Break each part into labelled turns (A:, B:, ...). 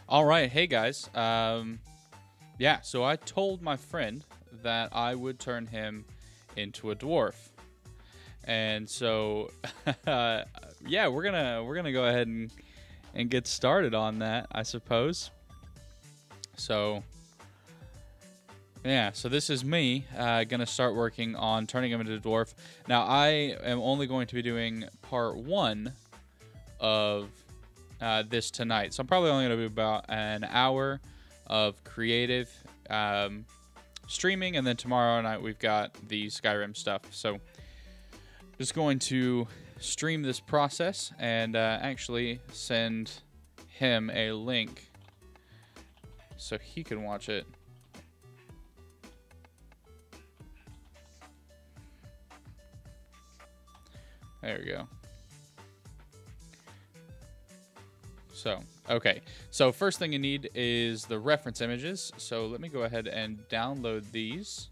A: All right, hey guys. Yeah, so I told my friend that I would turn him into a dwarf, and so yeah, we're gonna go ahead and get started on that, I suppose. So yeah, so this is me gonna start working on turning him into a dwarf. Now I am only going to be doing part one of this tonight. So I'm probably only going to do about an hour of creative streaming, and then tomorrow night we've got the Skyrim stuff. So just going to stream this process and actually send him a link so he can watch it. There we go. So, okay. So first thing you need is the reference images. So let me go ahead and download these.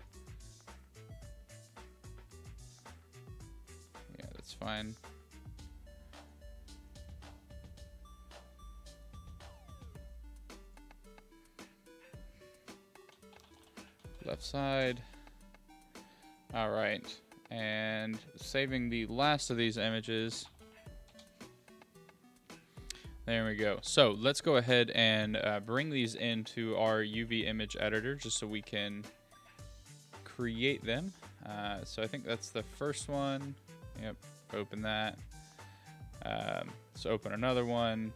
A: Yeah, that's fine. Left side. All right. And saving the last of these images. There we go. So let's go ahead and bring these into our UV image editor just so we can create them. So I think that's the first one. Yep, open that. So open another one,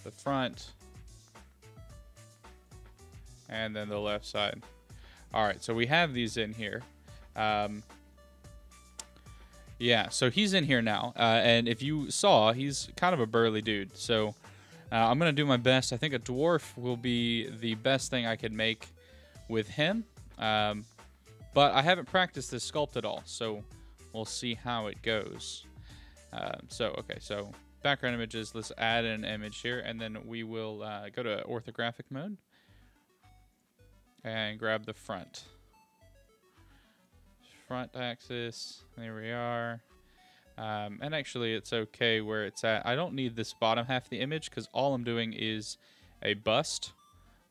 A: the front, and then the left side. All right, so we have these in here. Yeah, so he's in here now. And if you saw, he's kind of a burly dude. So I'm going to do my best. I think a dwarf will be the best thing I could make with him. But I haven't practiced this sculpt at all, so we'll see how it goes. Okay, so background images, let's add an image here, and then we will go to orthographic mode and grab the front. Front axis, there we are. And actually, it's okay where it's at. I don't need this bottom half of the image because all I'm doing is a bust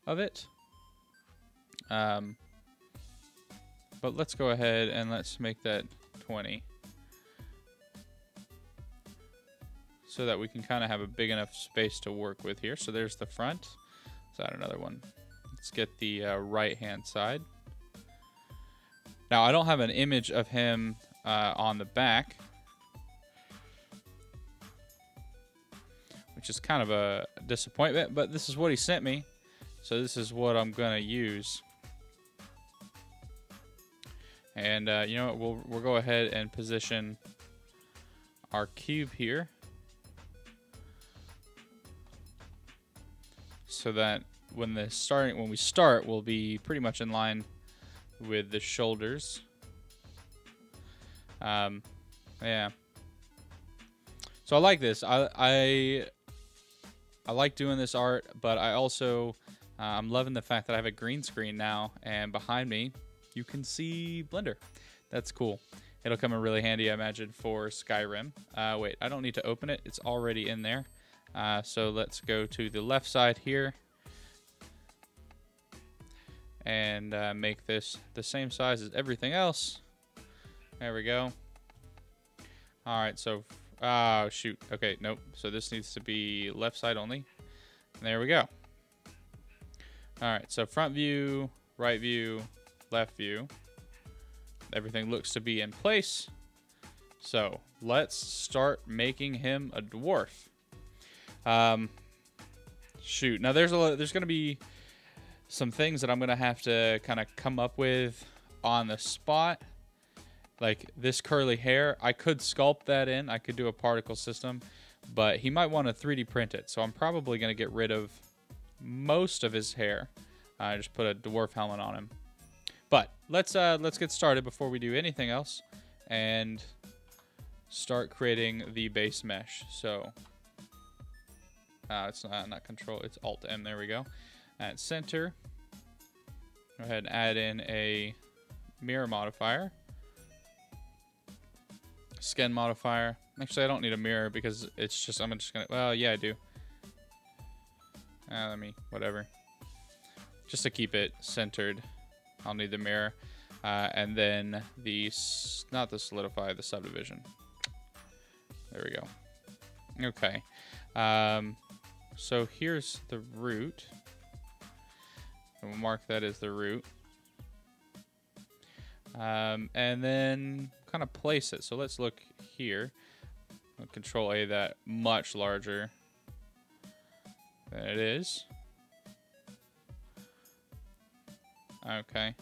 A: of it. But let's go ahead and let's make that 20. So that we can kind of have a big enough space to work with here. So there's the front. Let's add another one. Let's get the right-hand side. Now, I don't have an image of him on the back, which is kind of a disappointment, but this is what he sent me, so this is what I'm gonna use. And you know what, we'll go ahead and position our cube here so that when we start, we'll be pretty much in line with the shoulders. Yeah. So I like this. I like doing this art, but I also I'm loving the fact that I have a green screen now, and behind me you can see Blender. That's cool. It'll come in really handy, I imagine, for Skyrim. Wait, I don't need to open it. It's already in there. So let's go to the left side here and make this the same size as everything else. There we go. All right, so oh, shoot. Okay, nope. So this needs to be left side only. And there we go. All right, so front view, right view, left view. Everything looks to be in place. So let's start making him a dwarf. Shoot. Now there's going to be some things that I'm going to have to kind of come up with on the spot. Like this curly hair, I could sculpt that in. I could do a particle system, but he might want to 3D print it. So I'm probably going to get rid of most of his hair. I just put a dwarf helmet on him. But let's get started before we do anything else and start creating the base mesh. So it's not control, it's Alt M. There we go. At center, go ahead and add in a mirror modifier. Skin modifier. Actually, I don't need a mirror because it's just, I'm just gonna, well, yeah, I do. Let me, whatever. Just to keep it centered, I'll need the mirror. And then not the solidify, the subdivision. There we go. Okay. So here's the root. And we'll mark that as the root. And then kind of place it. So let's look here. I'll Control A that much larger than it is. Okay.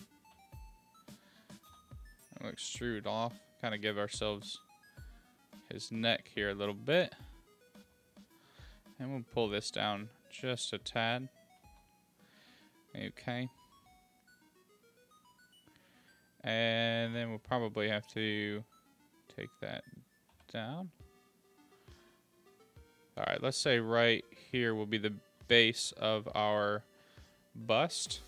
A: We'll extrude off. Kind of give ourselves his neck here a little bit. And we'll pull this down just a tad. Okay. And then we'll probably have to take that down. Alright, let's say right here will be the base of our bust.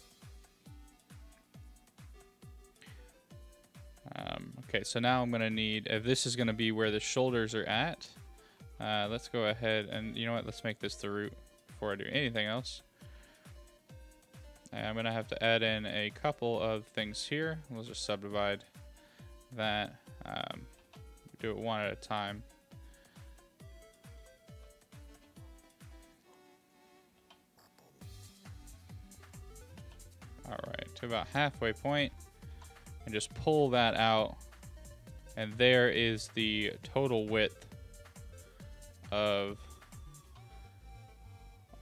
A: Okay, so now I'm going to need, if this is going to be where the shoulders are at, let's go ahead and, you know what, let's make this the root before I do anything else. And I'm going to have to add in a couple of things here. We'll just subdivide that. Do it one at a time. Alright, to about halfway point, and just pull that out. And there is the total width of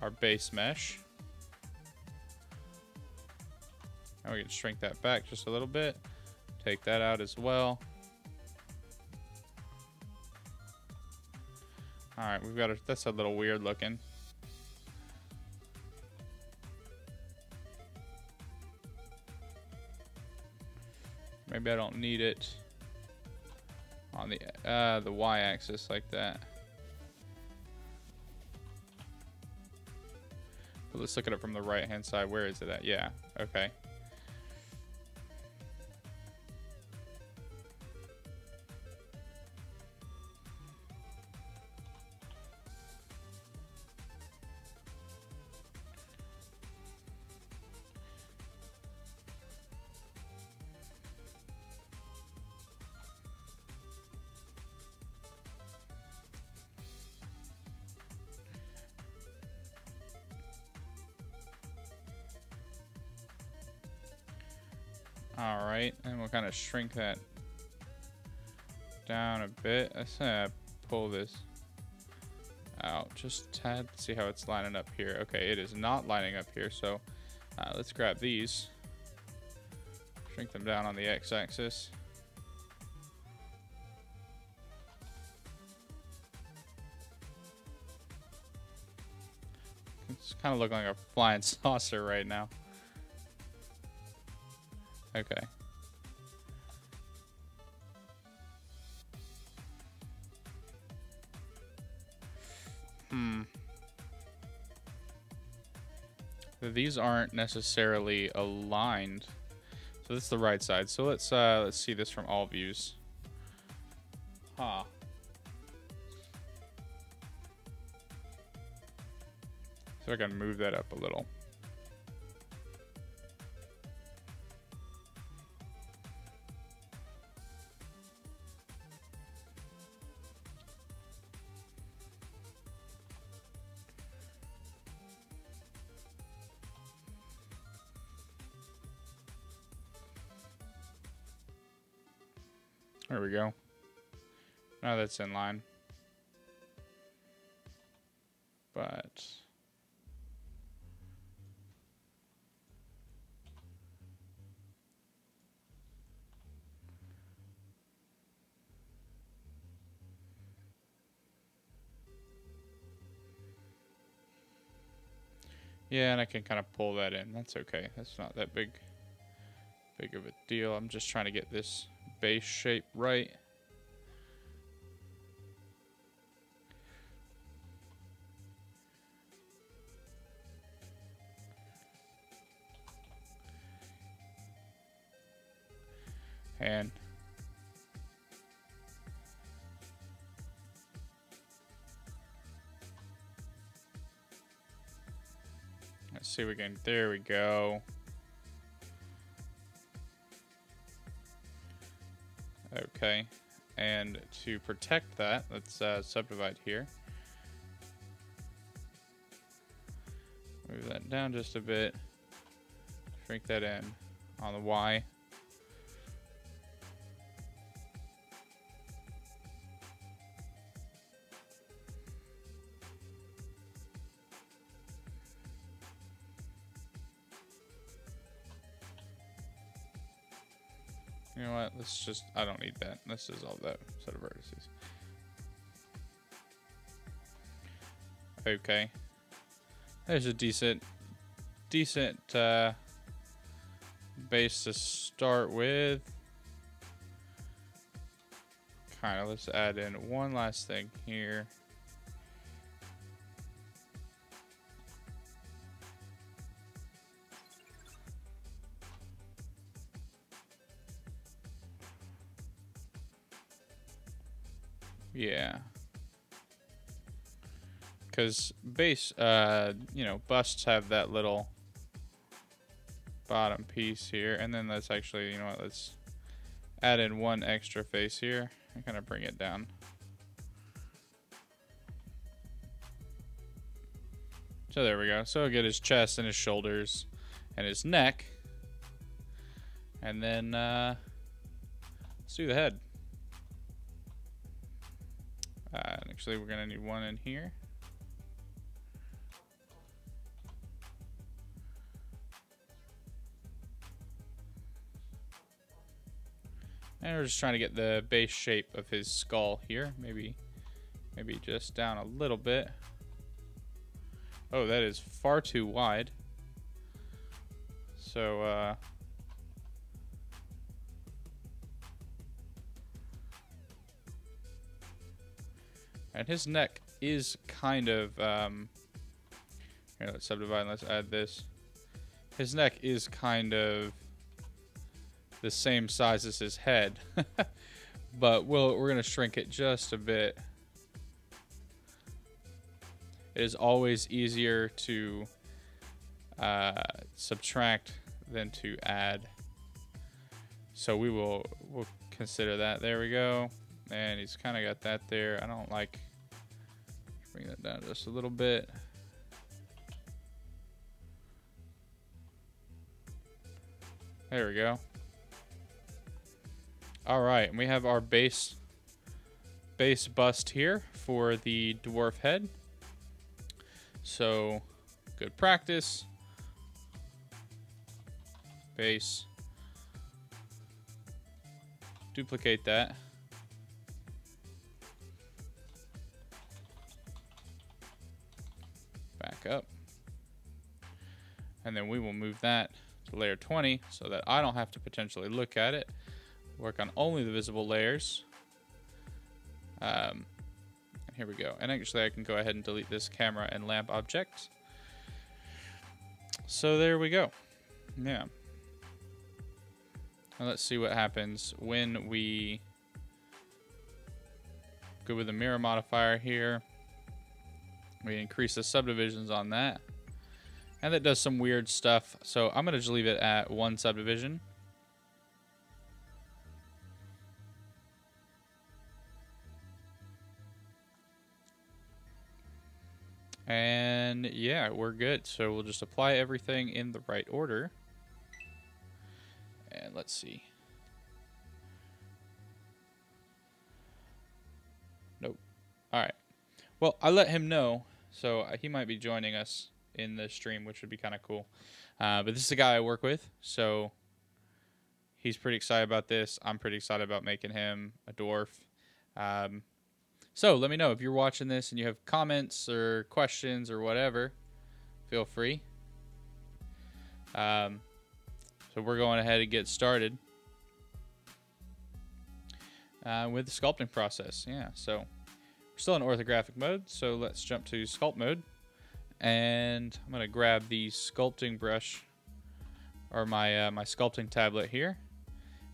A: our base mesh. Now we can shrink that back just a little bit. Take that out as well. Alright, we've got that's a little weird looking. Maybe I don't need it on the y-axis like that. But let's look at it from the right-hand side. Where is it at? Yeah, okay. Alright, and we'll kind of shrink that down a bit. Let's pull this out just a tad, see how it's lining up here. Okay, it is not lining up here, so let's grab these, shrink them down on the x-axis. It's kind of looking like a flying saucer right now. Okay. These aren't necessarily aligned. So this is the right side. So let's see this from all views. Huh. So I can move that up a little. There we go. Now that's in line. But yeah, and I can kind of pull that in. That's okay. That's not that big of a deal. I'm just trying to get this base shape right. And Let's see if we can. There we go. Okay. And to protect that, let's subdivide here. Move that down just a bit. Shrink that in on the Y. You know what? Let's just, I don't need that. This is all that set of vertices. Okay. There's a decent base to start with. Kind of, let's add in one last thing here. Yeah. Because base, you know, busts have that little bottom piece here. And then let's actually, you know what, let's add in one extra face here and kind of bring it down. So there we go. So we'll get his chest and his shoulders and his neck. And then let's do the head. Actually, we're going to need one in here. And we're just trying to get the base shape of his skull here. Maybe just down a little bit. Oh, that is far too wide. So, and his neck is kind of, here, let's subdivide and let's add this. His neck is kind of the same size as his head, but we're gonna shrink it just a bit. It is always easier to subtract than to add, so we'll consider that. There we go, and he's kind of got that there. I don't like, bring that down just a little bit. There we go. All right, and we have our base bust here for the dwarf head. So, good practice. Base. Duplicate that. Back up. And then we will move that to layer 20 so that I don't have to potentially look at it. Work on only the visible layers. And here we go. And actually I can go ahead and delete this camera and lamp object. So there we go. Yeah. Now let's see what happens when we go with the mirror modifier here. We increase the subdivisions on that. And that does some weird stuff. So I'm going to just leave it at 1 subdivision. And yeah, we're good. So we'll just apply everything in the right order. And let's see. Nope. All right. Well, I let him know, so he might be joining us in the stream, which would be kind of cool. But this is a guy I work with, so he's pretty excited about this. I'm pretty excited about making him a dwarf. So let me know if you're watching this and you have comments or questions or whatever. Feel free. So we're going ahead and get started with the sculpting process. Yeah, so we're still in orthographic mode, so let's jump to sculpt mode. And I'm going to grab the sculpting brush, or my my sculpting tablet here,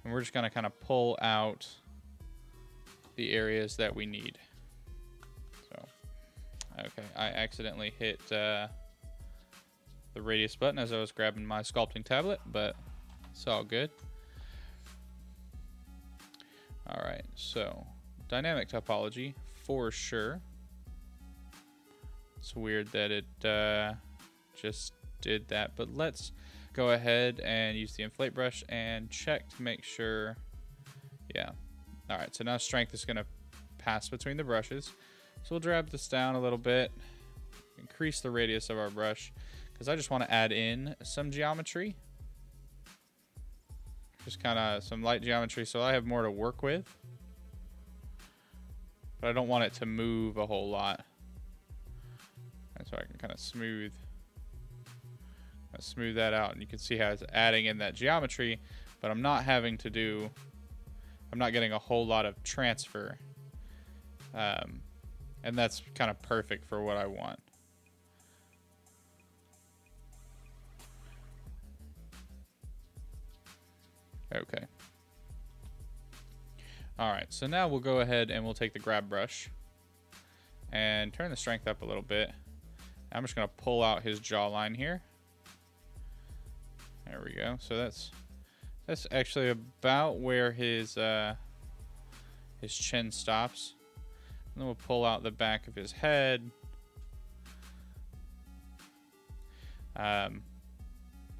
A: and we're just going to kind of pull out the areas that we need. So, okay, I accidentally hit the radius button as I was grabbing my sculpting tablet, but it's all good. All right, so dynamic topology for sure. It's weird that it just did that, but let's go ahead and use the inflate brush and check to make sure. Yeah. All right, so now strength is going to pass between the brushes. So we'll drag this down a little bit, increase the radius of our brush, because I just want to add in some geometry. Just kind of some light geometry so I have more to work with. But I don't want it to move a whole lot. And so I can kind of smooth that out, and you can see how it's adding in that geometry, but I'm not having to do, I'm not getting a whole lot of transfer. And that's kind of perfect for what I want. Okay. All right, so now we'll go ahead and we'll take the grab brush and turn the strength up a little bit. I'm just gonna pull out his jawline here. There we go. So that's actually about where his chin stops. And then we'll pull out the back of his head.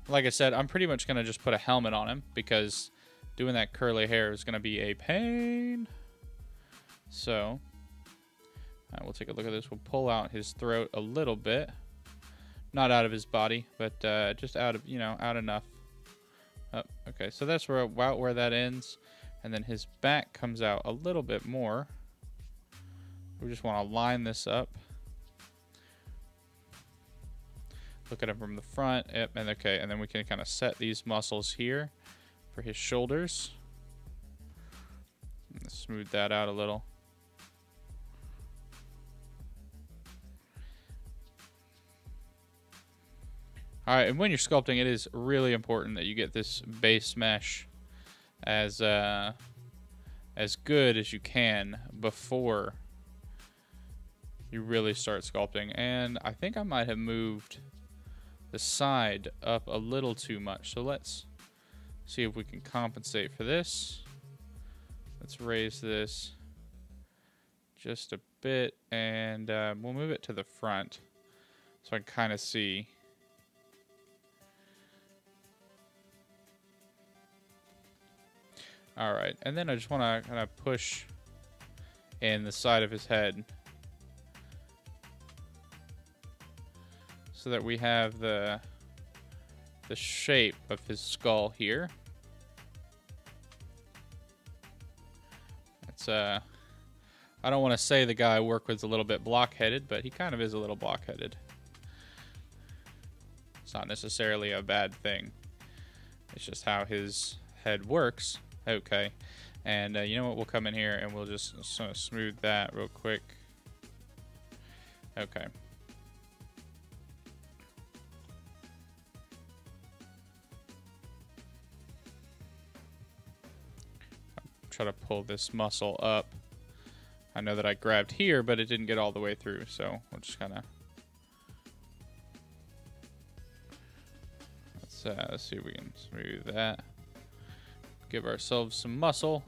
A: Like I said, I'm pretty much gonna just put a helmet on him because doing that curly hair is gonna be a pain. So we'll take a look at this. We'll pull out his throat a little bit. Not out of his body, but just out of, you know, out enough. Oh, okay, so that's about where that ends. And then his back comes out a little bit more. We just want to line this up. Look at him from the front. Yep, and okay, and then we can kind of set these muscles here for his shoulders. Smooth that out a little. All right, and when you're sculpting, it is really important that you get this base mesh as good as you can before you really start sculpting. And I think I might have moved the side up a little too much. So let's see if we can compensate for this. Let's raise this just a bit, and we'll move it to the front so I can kind of see. All right, and then I just want to kind of push in the side of his head so that we have the shape of his skull here. It's I don't want to say the guy I work with is a little bit block-headed, but he kind of is a little block-headed. It's not necessarily a bad thing. It's just how his head works. Okay, and you know what? We'll come in here and we'll just sort of smooth that real quick. Okay. Try to pull this muscle up. I know that I grabbed here, but it didn't get all the way through, so we'll just kind of let's see if we can smooth that. Give ourselves some muscle,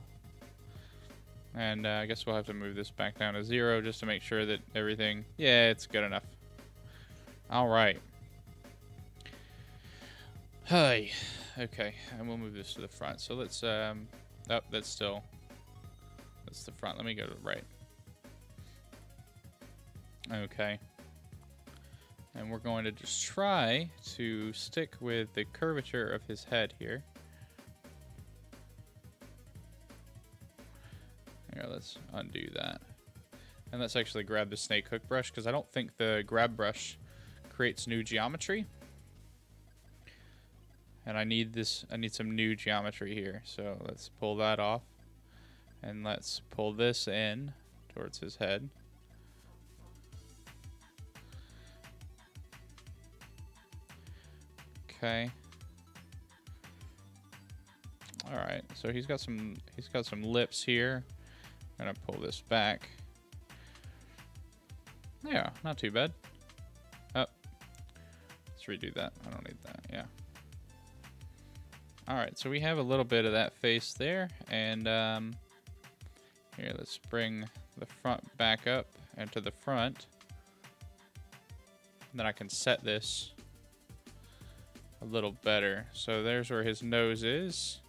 A: and I guess we'll have to move this back down to 0 just to make sure that everything, yeah, it's good enough. All right. Hi. Okay, and we'll move this to the front. So let's oh, that's the front. Let me go to the right. Okay, and we're going to just try to stick with the curvature of his head here. Here, let's undo that. And let's actually grab the snake hook brush, because I don't think the grab brush creates new geometry. And I need some new geometry here. So let's pull that off. And let's pull this in towards his head. Okay. All right. So he's got some lips here. I'm gonna pull this back. Yeah, not too bad. Oh, let's redo that. I don't need that. Yeah. All right, so we have a little bit of that face there, and here, let's bring the front back up and to the front. And then I can set this a little better. So there's where his nose is.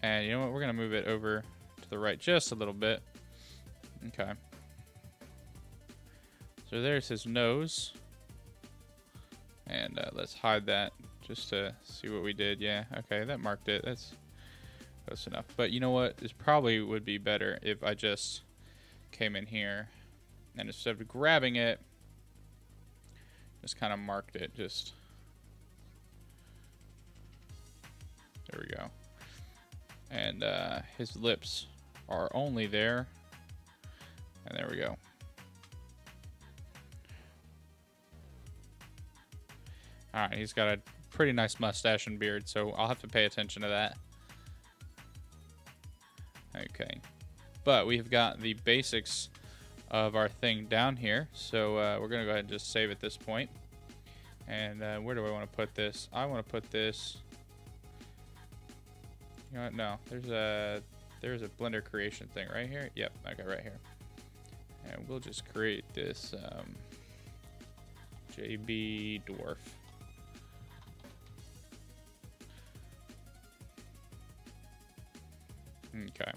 A: And you know what? We're going to move it over to the right just a little bit. Okay. So there's his nose. And let's hide that just to see what we did. Yeah, okay, that marked it. That's close enough. But you know what? This probably would be better if I just came in here and instead of grabbing it, just kind of marked it. Just there we go. And his lips are only there. And there we go. All right, he's got a pretty nice mustache and beard, so I'll have to pay attention to that. Okay, but we've got the basics of our thing down here, so we're gonna go ahead and just save at this point. And where do I want to put this? I want to put this. You know what? No, there's a Blender creation thing right here. Yep, okay, right here. And we'll just create this JB Dwarf. Okay.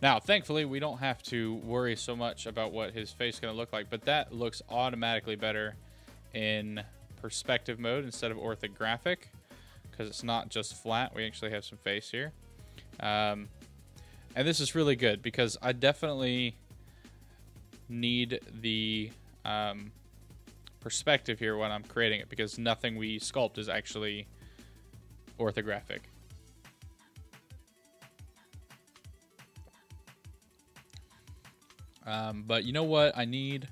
A: Now, thankfully, we don't have to worry so much about what his face is going to look like, but that looks automatically better in perspective mode instead of orthographic, because it's not just flat. We actually have some face here. And this is really good because I definitely need the perspective here when I'm creating it, because nothing we sculpt is actually orthographic. But you know what I need?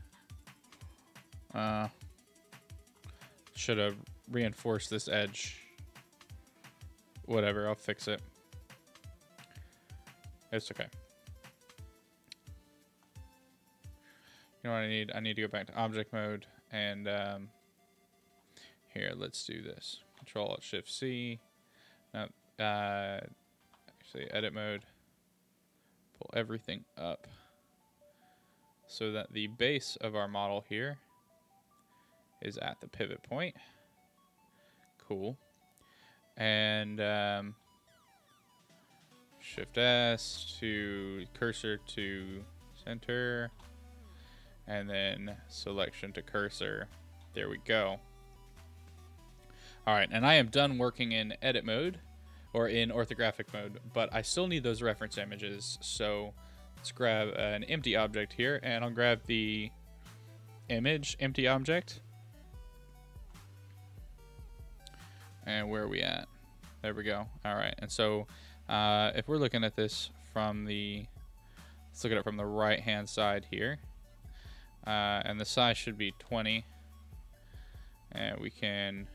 A: Should have reinforced this edge. Whatever, I'll fix it. It's okay. You know what I need? I need to go back to object mode and here, let's do this. Control-Alt-Shift-C. No, actually, edit mode. Pull everything up so that the base of our model here is at the pivot point. Cool. And Shift S to cursor to center, and then selection to cursor. There we go. All right, and I am done working in edit mode or in orthographic mode, but I still need those reference images. So let's grab an empty object here, and I'll grab the image empty object. And where are we at? There we go. All right, and so if we're looking at this from the, let's look at it from the right-hand side here. And the size should be 20. And we can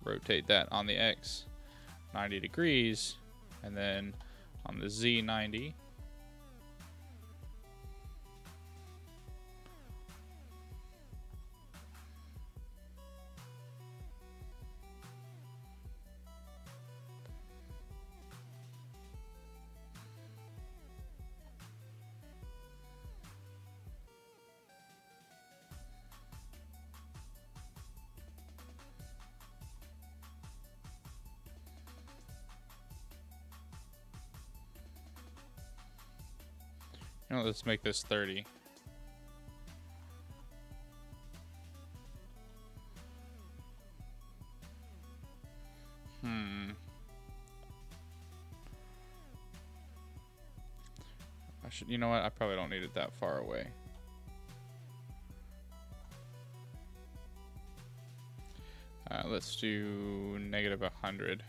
A: rotate that on the X 90 degrees, and then on the Z 90. You know, let's make this 30. I should, you know what? I probably don't need it that far away. Let's do -100.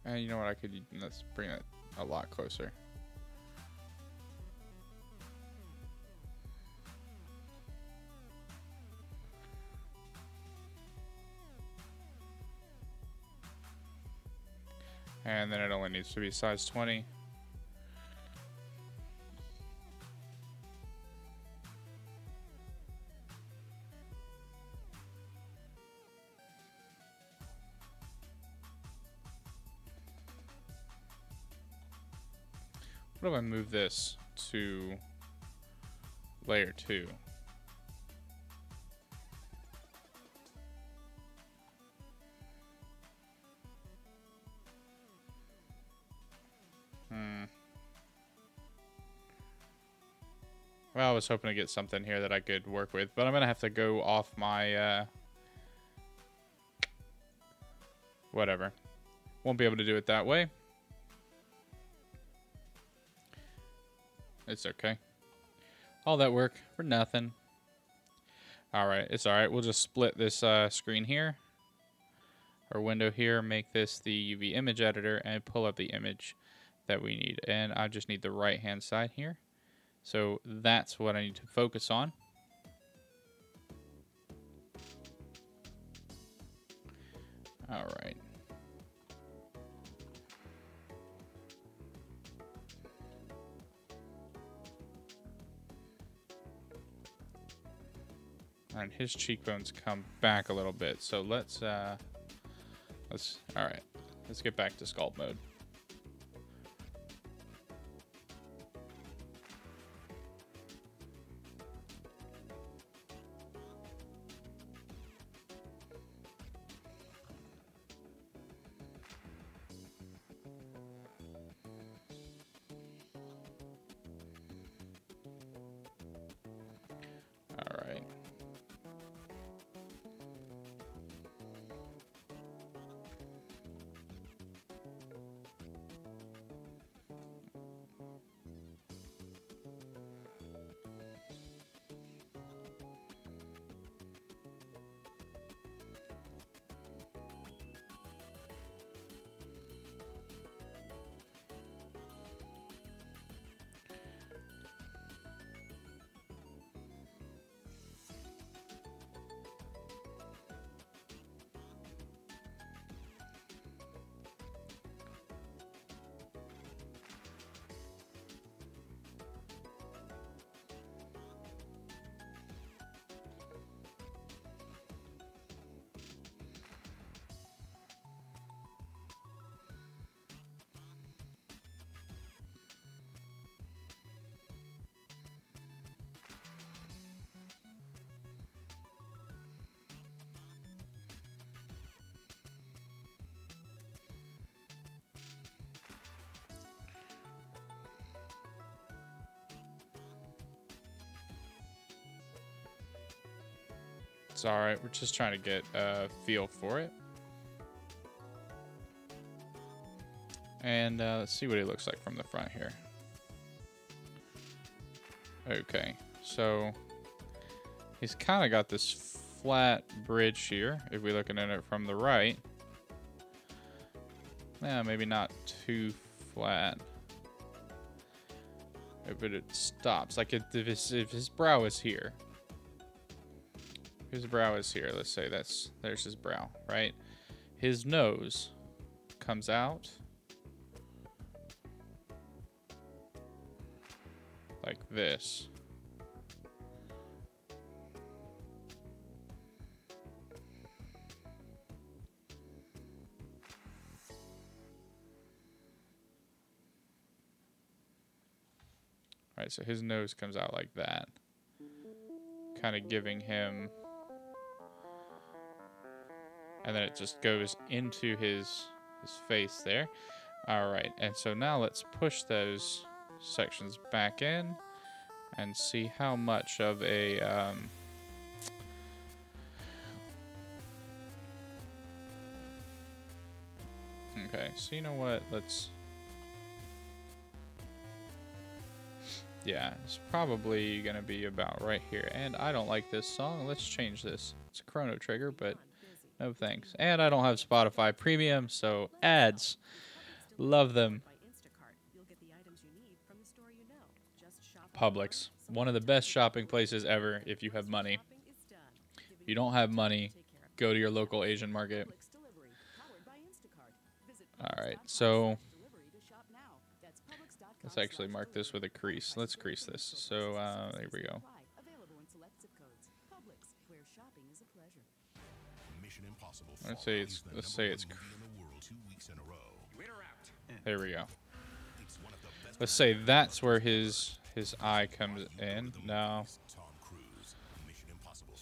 A: And you know what, I could, let's bring it a lot closer. And then it only needs to be size 20. What if I move this to layer 2? Well, I was hoping to get something here that I could work with, but I'm going to have to go off my, whatever. Won't be able to do it that way. It's okay. All that work for nothing. Alright, it's alright. We'll just split this screen here, or window here, make this the UV image editor, and pull up the image that we need. And I just need the right-hand side here. So that's what I need to focus on. All right. All right, his cheekbones come back a little bit. So let's all right. Let's get back to sculpt mode. It's all right. We're just trying to get a feel for it. And let's see what he looks like from the front here. Okay, so he's kind of got this flat bridge here. If we're looking at it from the right, yeah, maybe not too flat. But it stops. Like if his brow is here. His brow is here. Let's say there's his brow, right? His nose comes out like this. Right, so his nose comes out like that. Kind of giving him... And then it just goes into his face there. All right, and so now let's push those sections back in and see how much of a okay, so you know what, yeah, it's probably gonna be about right here. And I don't like this song. Let's change this. It's a Chrono Trigger, but no thanks. And I don't have Spotify Premium, so ads. Love them. Publix. One of the best shopping places ever if you have money. If you don't have money, go to your local Asian market. All right, so let's actually mark this with a crease. Let's crease this. So there we go. Let's say it's there we go. Let's say that's where his eye comes in. No, it's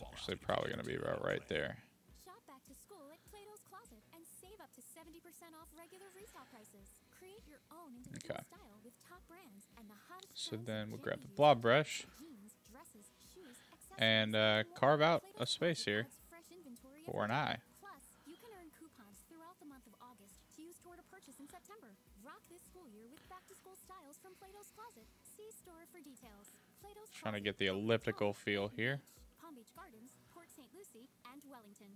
A: actually probably gonna be about right there.
B: Shop back to school at Plato's Closet and save up to 70% off regular retail prices. Create your own individual style with top brands and the hottest
A: So then we'll grab the blob brush and carve out a space here for an eye.
B: Plus, you can earn coupons throughout the month of August to use toward a purchase in September. Rock this school year with back-to-school styles from Plato's Closet. See store for details. Plato's
A: Trying to get the elliptical feel here.
B: Palm Beach Gardens, Port St. Lucie, and Wellington.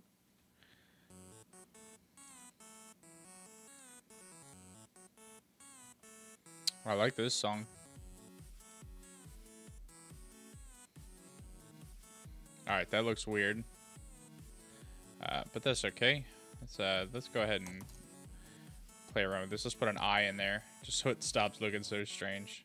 A: I like this song. Alright, that looks weird. But that's okay. Let's go ahead and play around with this. Let's put an eye in there, just so it stops looking so strange.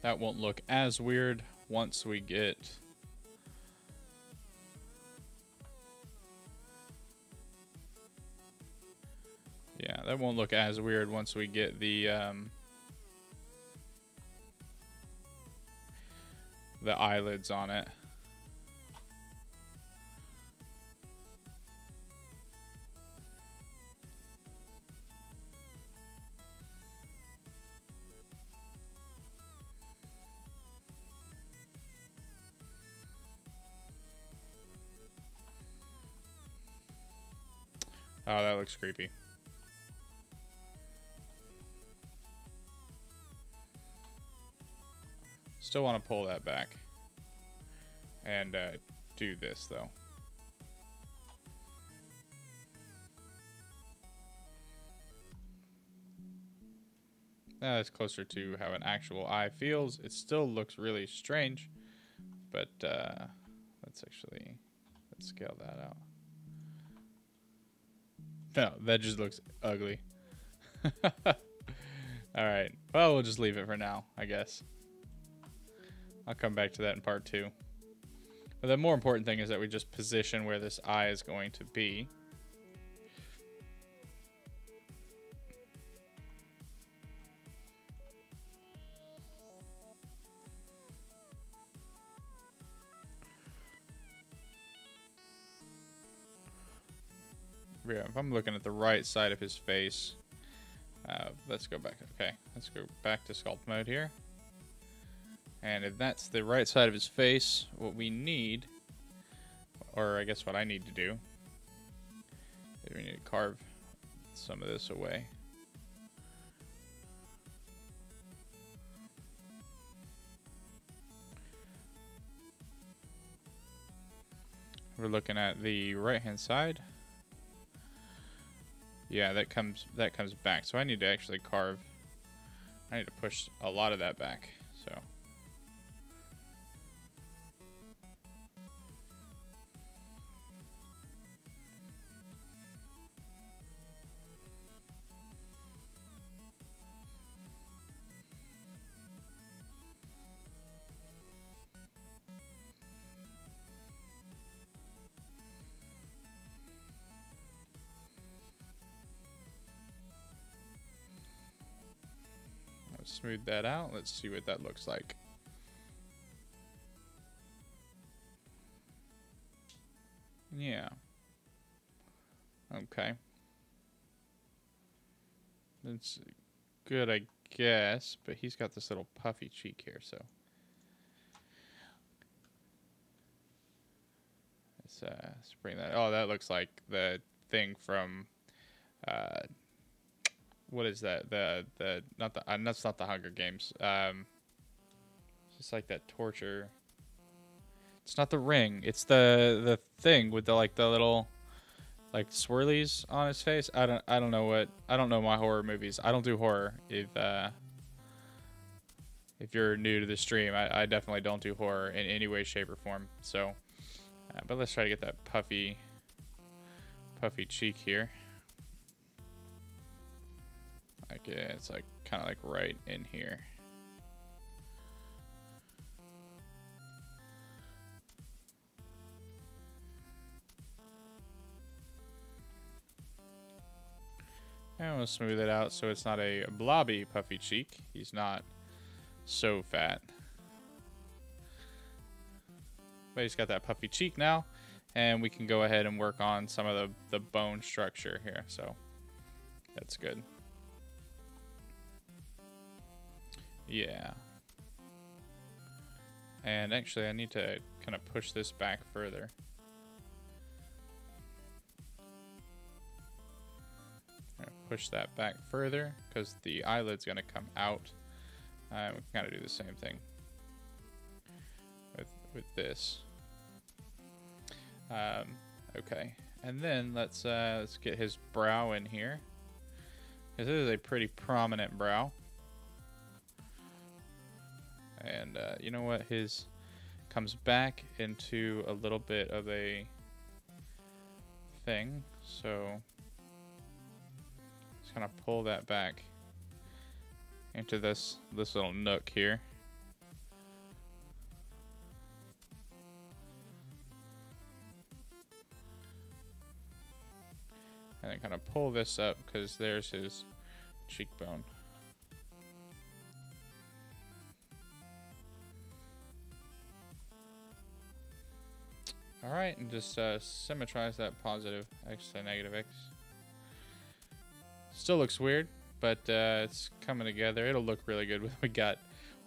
A: That won't look as weird once we get... Yeah, that won't look as weird once we get the eyelids on it. Oh, that looks creepy. Still want to pull that back. And do this, though. That's closer to how an actual eye feels. It still looks really strange. But let's scale that out. No, that just looks ugly. Alright. Well, we'll just leave it for now, I guess. I'll come back to that in part 2. But the more important thing is that we just position where this eye is going to be. Yeah, if I'm looking at the right side of his face, let's go back. Okay, let's go back to sculpt mode here. And if that's the right side of his face, what we need, or I guess what I need to do, is we need to carve some of this away. We're looking at the right-hand side. Yeah, that comes back. So I need to actually carve. I need to push a lot of that back. So smooth that out. Let's see what that looks like. Yeah. Okay. That's good, I guess, but he's got this little puffy cheek here, so. Let's bring that. Oh, that looks like the thing from what is that? The not the that's not the Hunger Games. It's like that torture. It's not the Ring. It's the thing with the like the little like swirlies on his face. I don't know my horror movies. I don't do horror. If you're new to the stream, I definitely don't do horror in any way, shape, or form. So, but let's try to get that puffy cheek here. Like it's like kind of like right in here. And we'll smooth it out so it's not a blobby puffy cheek. He's not so fat. But he's got that puffy cheek now. And we can go ahead and work on some of the bone structure here. So that's good. Yeah. And actually I need to kind of push this back further. Push that back further because the eyelid's going to come out. We can kind of do the same thing with this. Okay, and then let's get his brow in here, because this is a pretty prominent brow. And you know what? His comes back into a little bit of a thing, so kind of pull that back into this little nook here. And then kind of pull this up because there's his cheekbone. All right, and just symmetrize that positive X to negative X. Still looks weird, but it's coming together. It'll look really good when we got,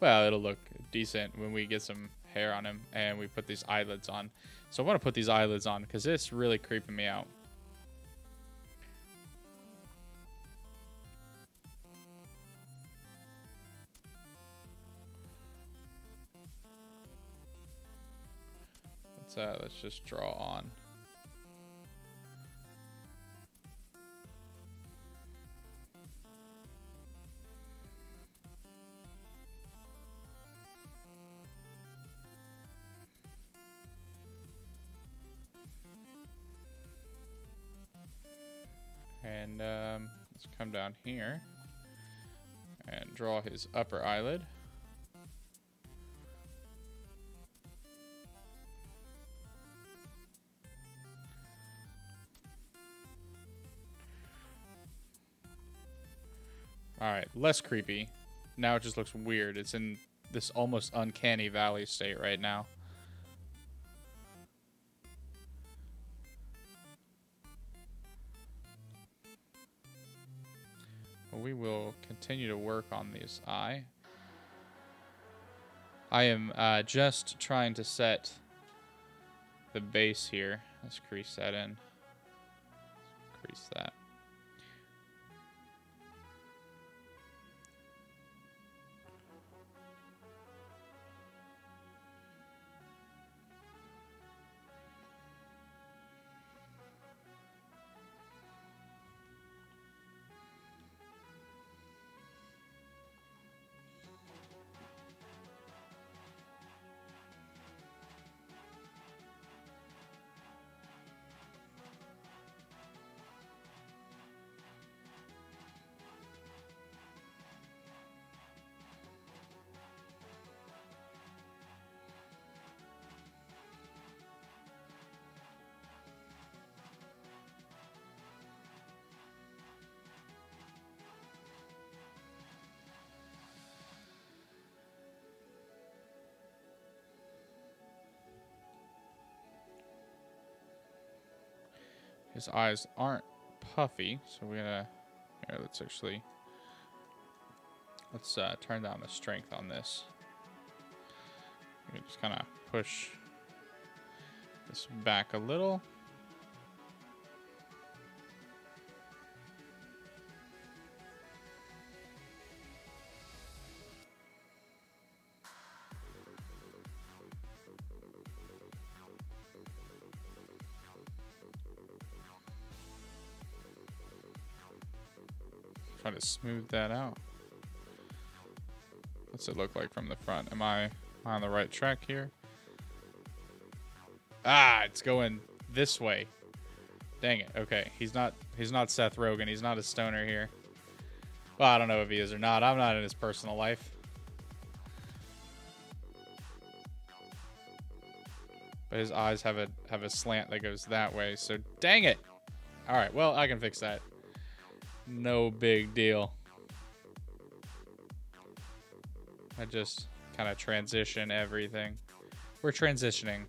A: well, it'll look decent when we get some hair on him and we put these eyelids on. So I want to put these eyelids on because it's really creeping me out. Let's just draw on. And let's come down here and draw his upper eyelid. Alright, less creepy. Now it just looks weird. It's in this almost uncanny valley state right now. We will continue to work on this eye. I am just trying to set the base here. Let's crease that in. Crease that. His eyes aren't puffy, so we're gonna, here, let's turn down the strength on this. We just kind of push this back a little. Try to smooth that out. What's it look like from the front? Am I on the right track here? Ah, it's going this way. Dang it. Okay, he's not Seth Rogen. He's not a stoner here. Well, I don't know if he is or not. I'm not in his personal life. But his eyes have a slant that goes that way. So dang it. All right, well, I can fix that. No big deal. I just kind of transition everything. We're transitioning.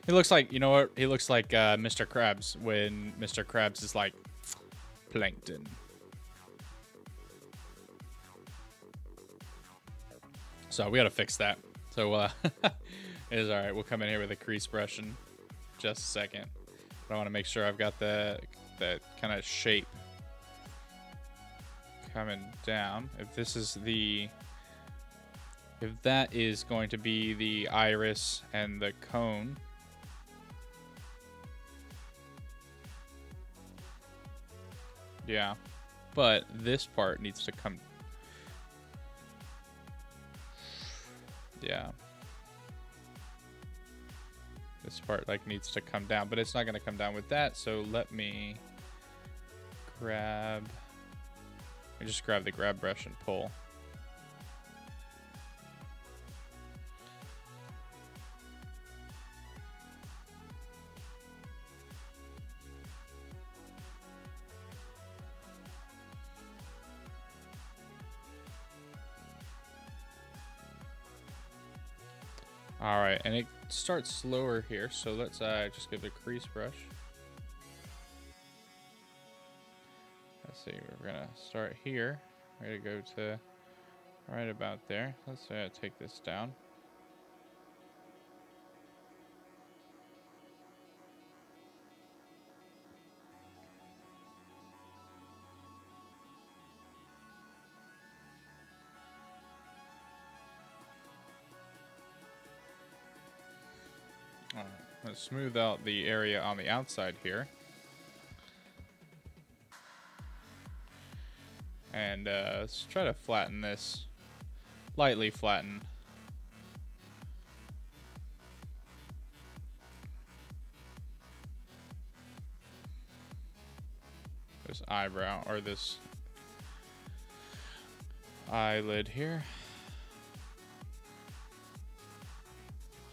A: He looks like, you know what? He looks like Mr. Krabs when Mr. Krabs is like, plankton. So we got to fix that. So it is all right. We'll come in here with a crease brush in just a second. But I want to make sure I've got that kind of shape coming down. If this is the... If that is going to be the iris and the cone... Yeah, but this part needs to come. Yeah. This part like needs to come down, but it's not going to come down with that. So let me grab. I just grab the grab brush and pull. All right, and it starts slower here, so let's just give it a crease brush. Let's see, we're gonna start here. We're gonna go to right about there. Let's take this down. All right, let's smooth out the area on the outside here. And let's try to flatten this. Lightly flatten. This eyebrow, or this eyelid here.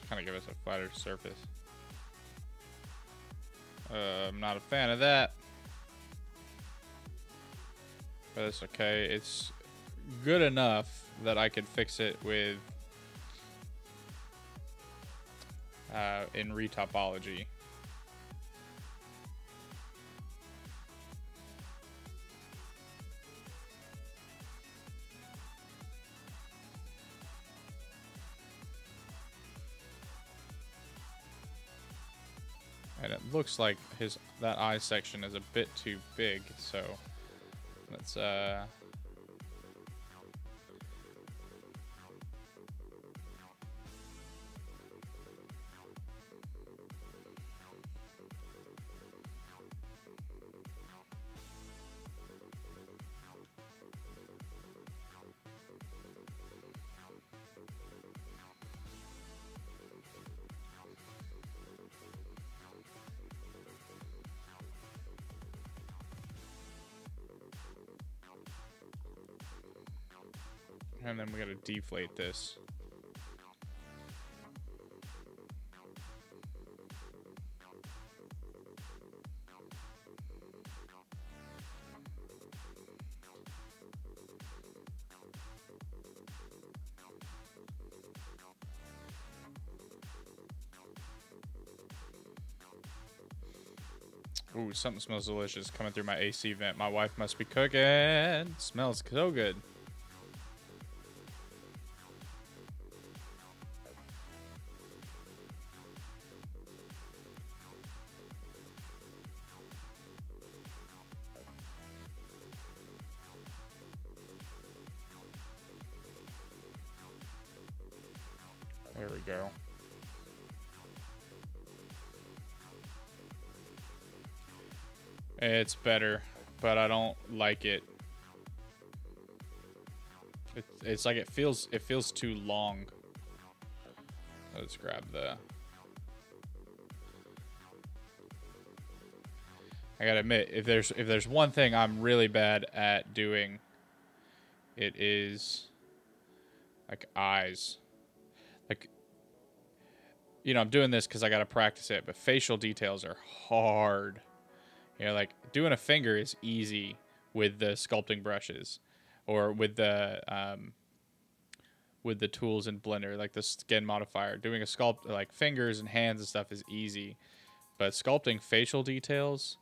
A: Kind of give us a flatter surface. I'm not a fan of that. But it's okay. It's good enough that I could fix it with in retopology. And it looks like that eye section is a bit too big, so let's and then we gotta deflate this. Ooh, something smells delicious coming through my AC vent. My wife must be cooking. Smells so good. There we go. It's better, but I don't like it. It's like it feels too long. Let's grab the. I gotta admit, if there's one thing I'm really bad at doing, it is like eyes. Like, you know, I'm doing this because I gotta practice it, but facial details are hard. You know, like doing a finger is easy with the sculpting brushes, or with the tools in Blender, like the skin modifier. Doing a sculpt like fingers and hands and stuff is easy, but sculpting facial details,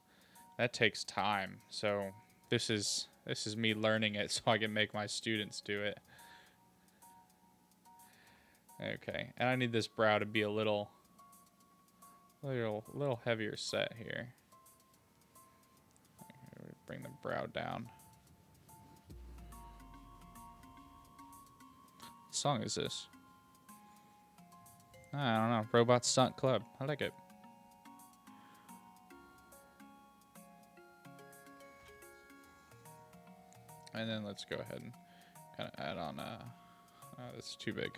A: that takes time. So this is me learning it so I can make my students do it. Okay, and I need this brow to be a little heavier set here. Bring the brow down. What song is this? I don't know. Robot Stunt Club. I like it. And then let's go ahead and kind of add on. Oh, that's too big.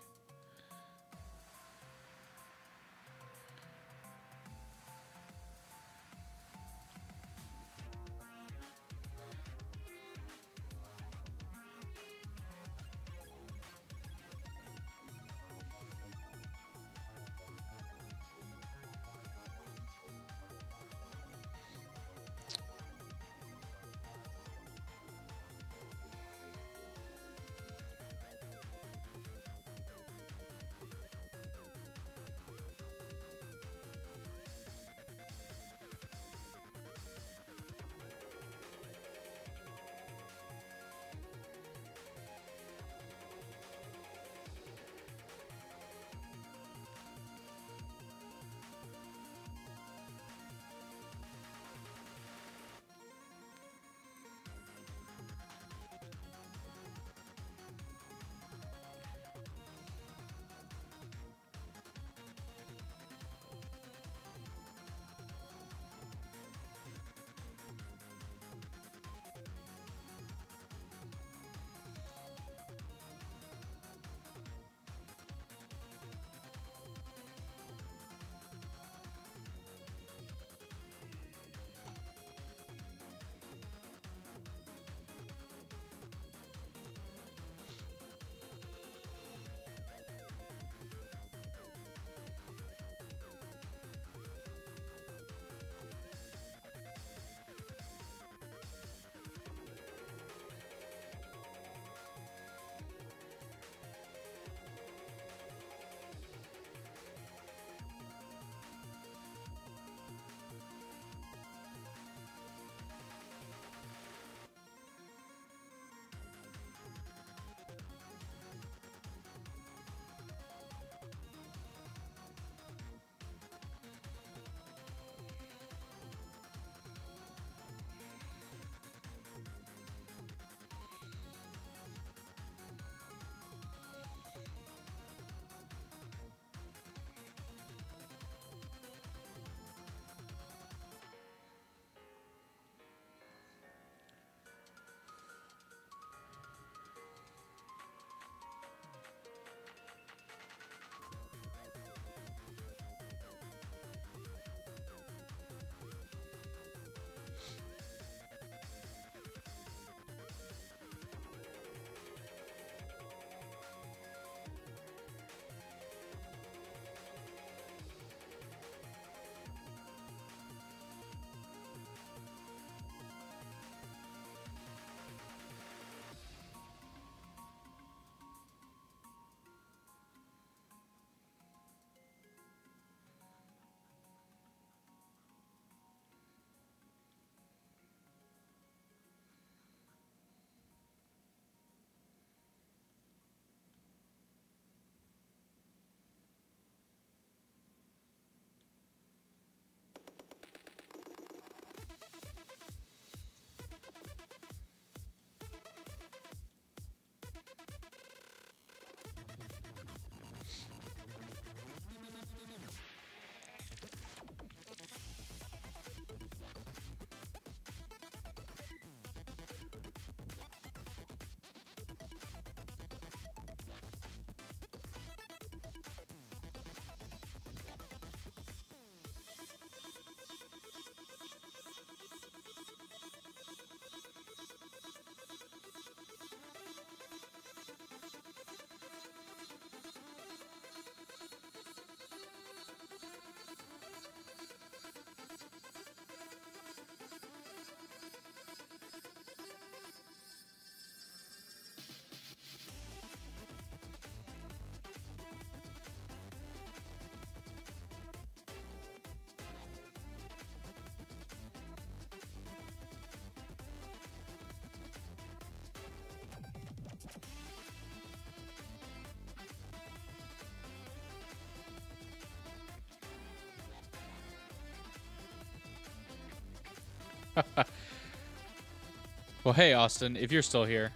A: Well, hey, Austin, if you're still here.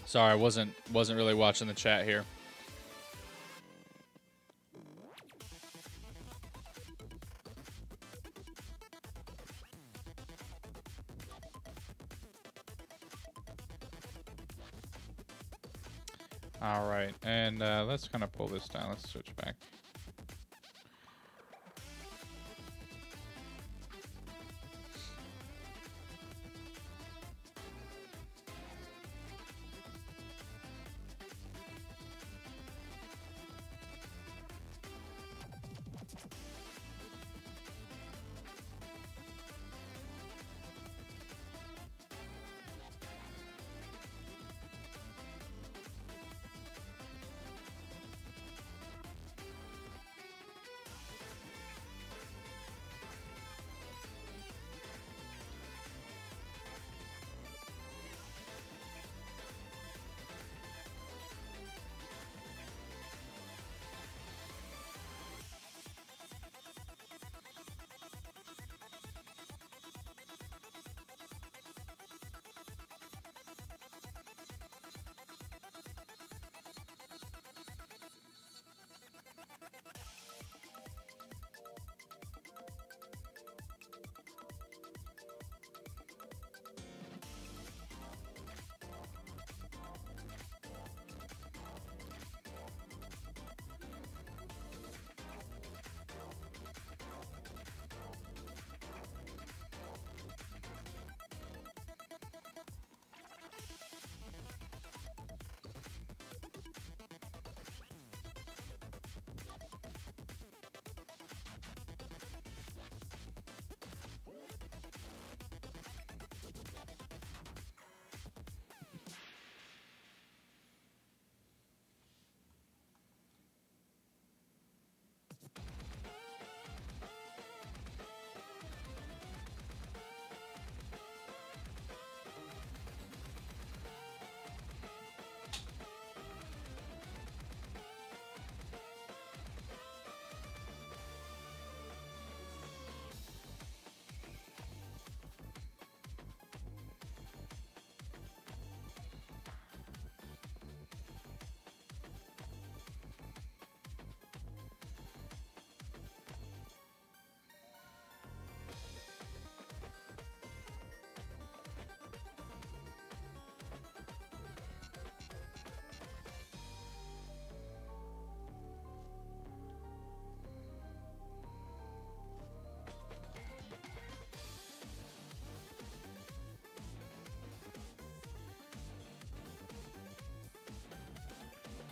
A: Sorry, I wasn't really watching the chat here. All right, and let's kind of pull this down. Let's switch back.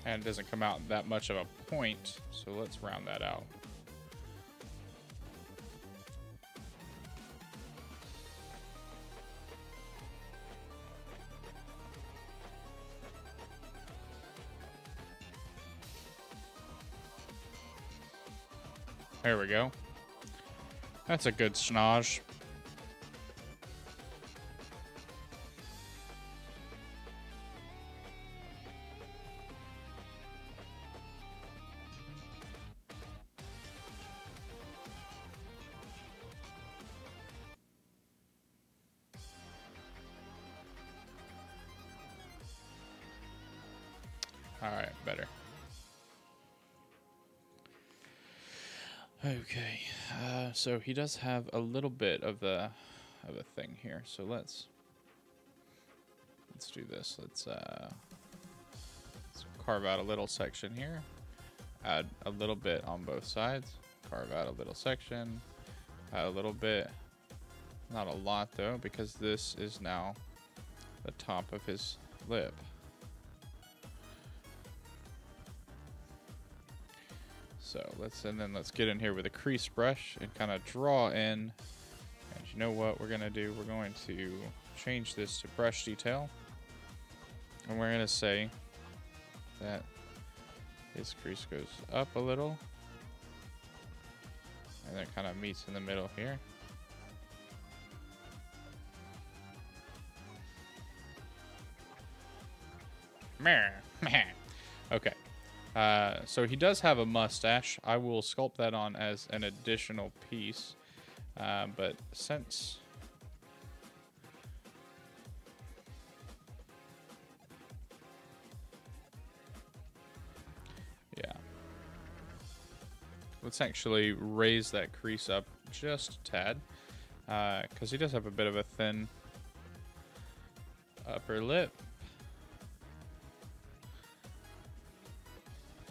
A: And it doesn't come out that much of a point, so let's round that out. There we go. That's a good snodge. All right, better. Okay, so he does have a little bit of a thing here. So let's do this. Let's carve out a little section here. Add a little bit on both sides. Carve out a little section. Add a little bit. Not a lot though, because this is now the top of his lip. So let's get in here with a crease brush and kind of draw in. And you know what we're gonna do? We're going to change this to brush detail, and we're gonna say that his crease goes up a little, and then kind of meets in the middle here. Okay. So he does have a mustache. I will sculpt that on as an additional piece. But since... Yeah. Let's actually raise that crease up just a tad. Because he does have a bit of a thin upper lip.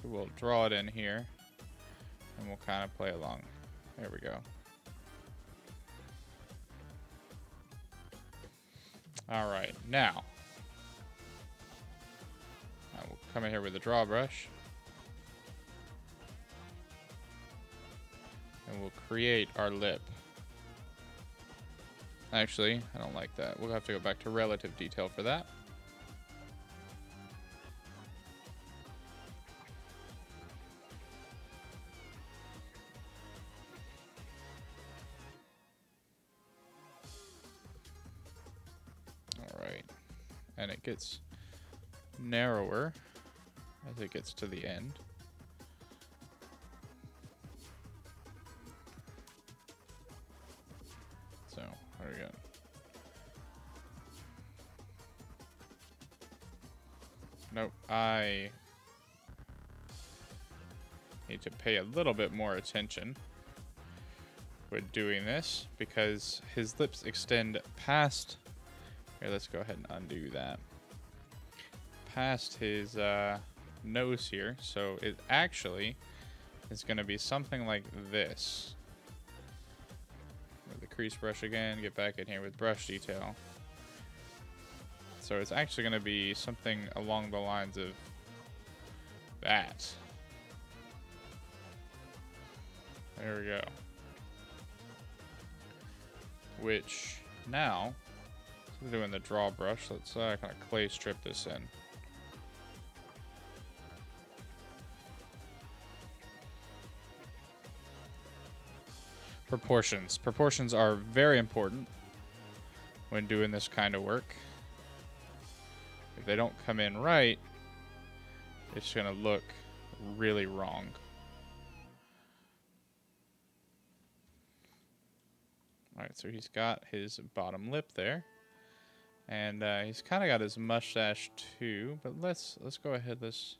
A: So we'll draw it in here. And we'll kind of play along. There we go. Alright, now we'll come in here with a draw brush. And we'll create our lip. Actually, I don't like that. We'll have to go back to relative detail for that. Alright. And it gets narrower as it gets to the end. So, there we go. Nope, I need to pay a little bit more attention with doing this because his lips extend past... Here, let's go ahead and undo that. Past his nose here, so it actually is going to be something like this. With the crease brush again, get back in here with brush detail. So it's actually going to be something along the lines of that. There we go. Which now, instead of doing the draw brush, let's kind of clay strip this in. Proportions. Proportions are very important when doing this kind of work. If they don't come in right, it's going to look really wrong. Alright, so he's got his bottom lip there. And he's kind of got his mustache too. But let's go ahead, let's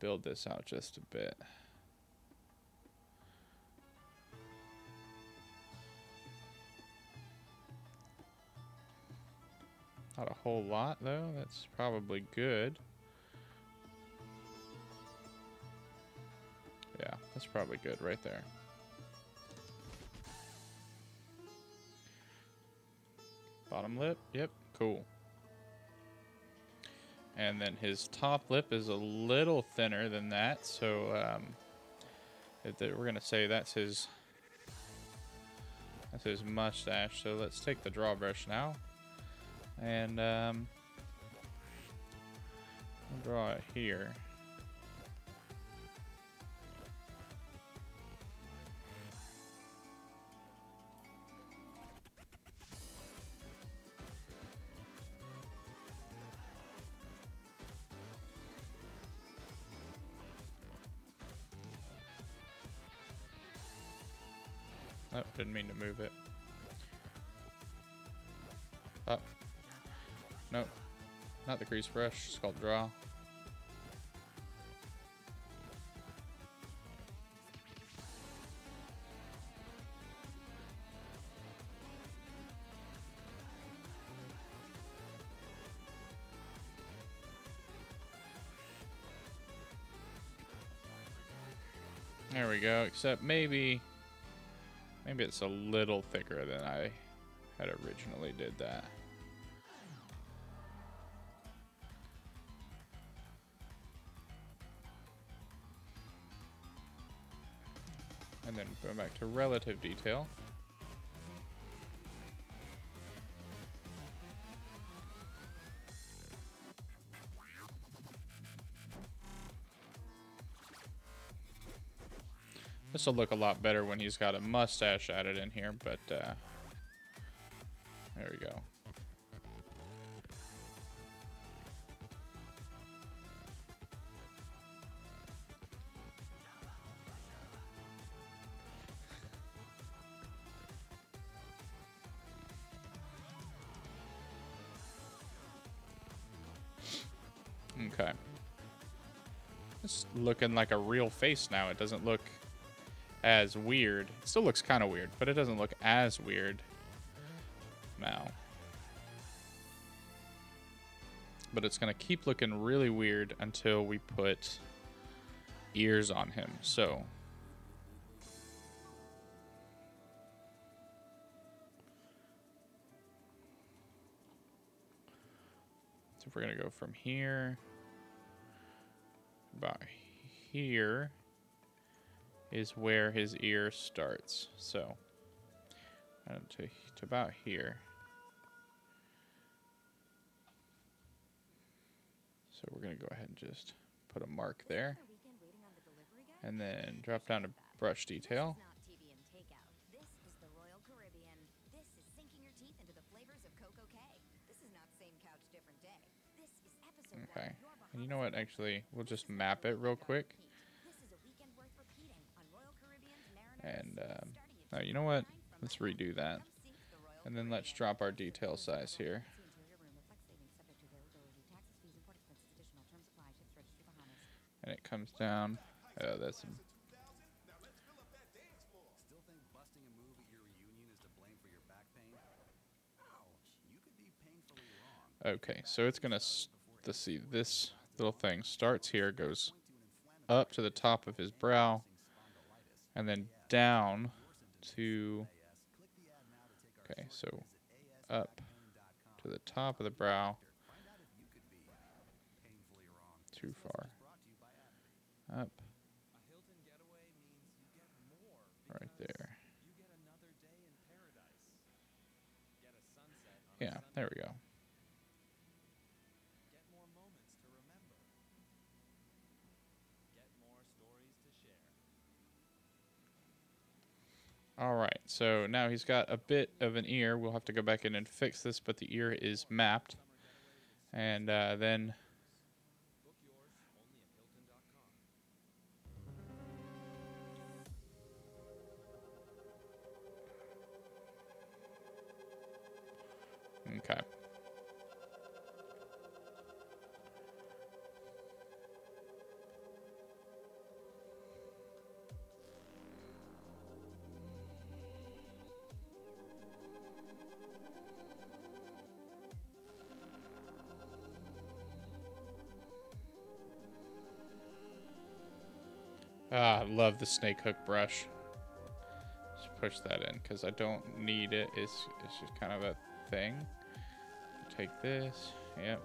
A: build this out just a bit. Not a whole lot, though. That's probably good. Yeah, that's probably good right there. Bottom lip, yep, cool. And then his top lip is a little thinner than that, so we're gonna say that's his mustache. So let's take the draw brush now. And we'll draw it here. Oh, didn't mean to move it. Oh. Nope, not the crease brush, sculpt draw. There we go, except maybe it's a little thicker than I had originally did that. And then go back to relative detail. This will look a lot better when he's got a mustache added in here, but there we go. Okay. It's looking like a real face now. It doesn't look as weird. It still looks kind of weird, but it doesn't look as weird now. But it's going to keep looking really weird until we put ears on him. So if we're going to go from here, about here is where his ear starts. So to about here. So we're going to go ahead and just put a mark there. And then drop down to brush detail. Okay. And you know what? Actually, we'll just map it real quick. And oh, you know what? Let's redo that. And then let's drop our detail size here. And it comes down. Oh, that's... Okay, so it's going to... Let's see, this little thing starts here, goes up to the top of his brow, and then down to... Okay, so up to the top of the brow. Too far. Up. Right there. Yeah, there we go. All right, so now he's got a bit of an ear. We'll have to go back in and fix this, but the ear is mapped. And then... Okay. Ah, I love the snake hook brush. Just push that in because I don't need it. It's just kind of a thing. Take this. Yep.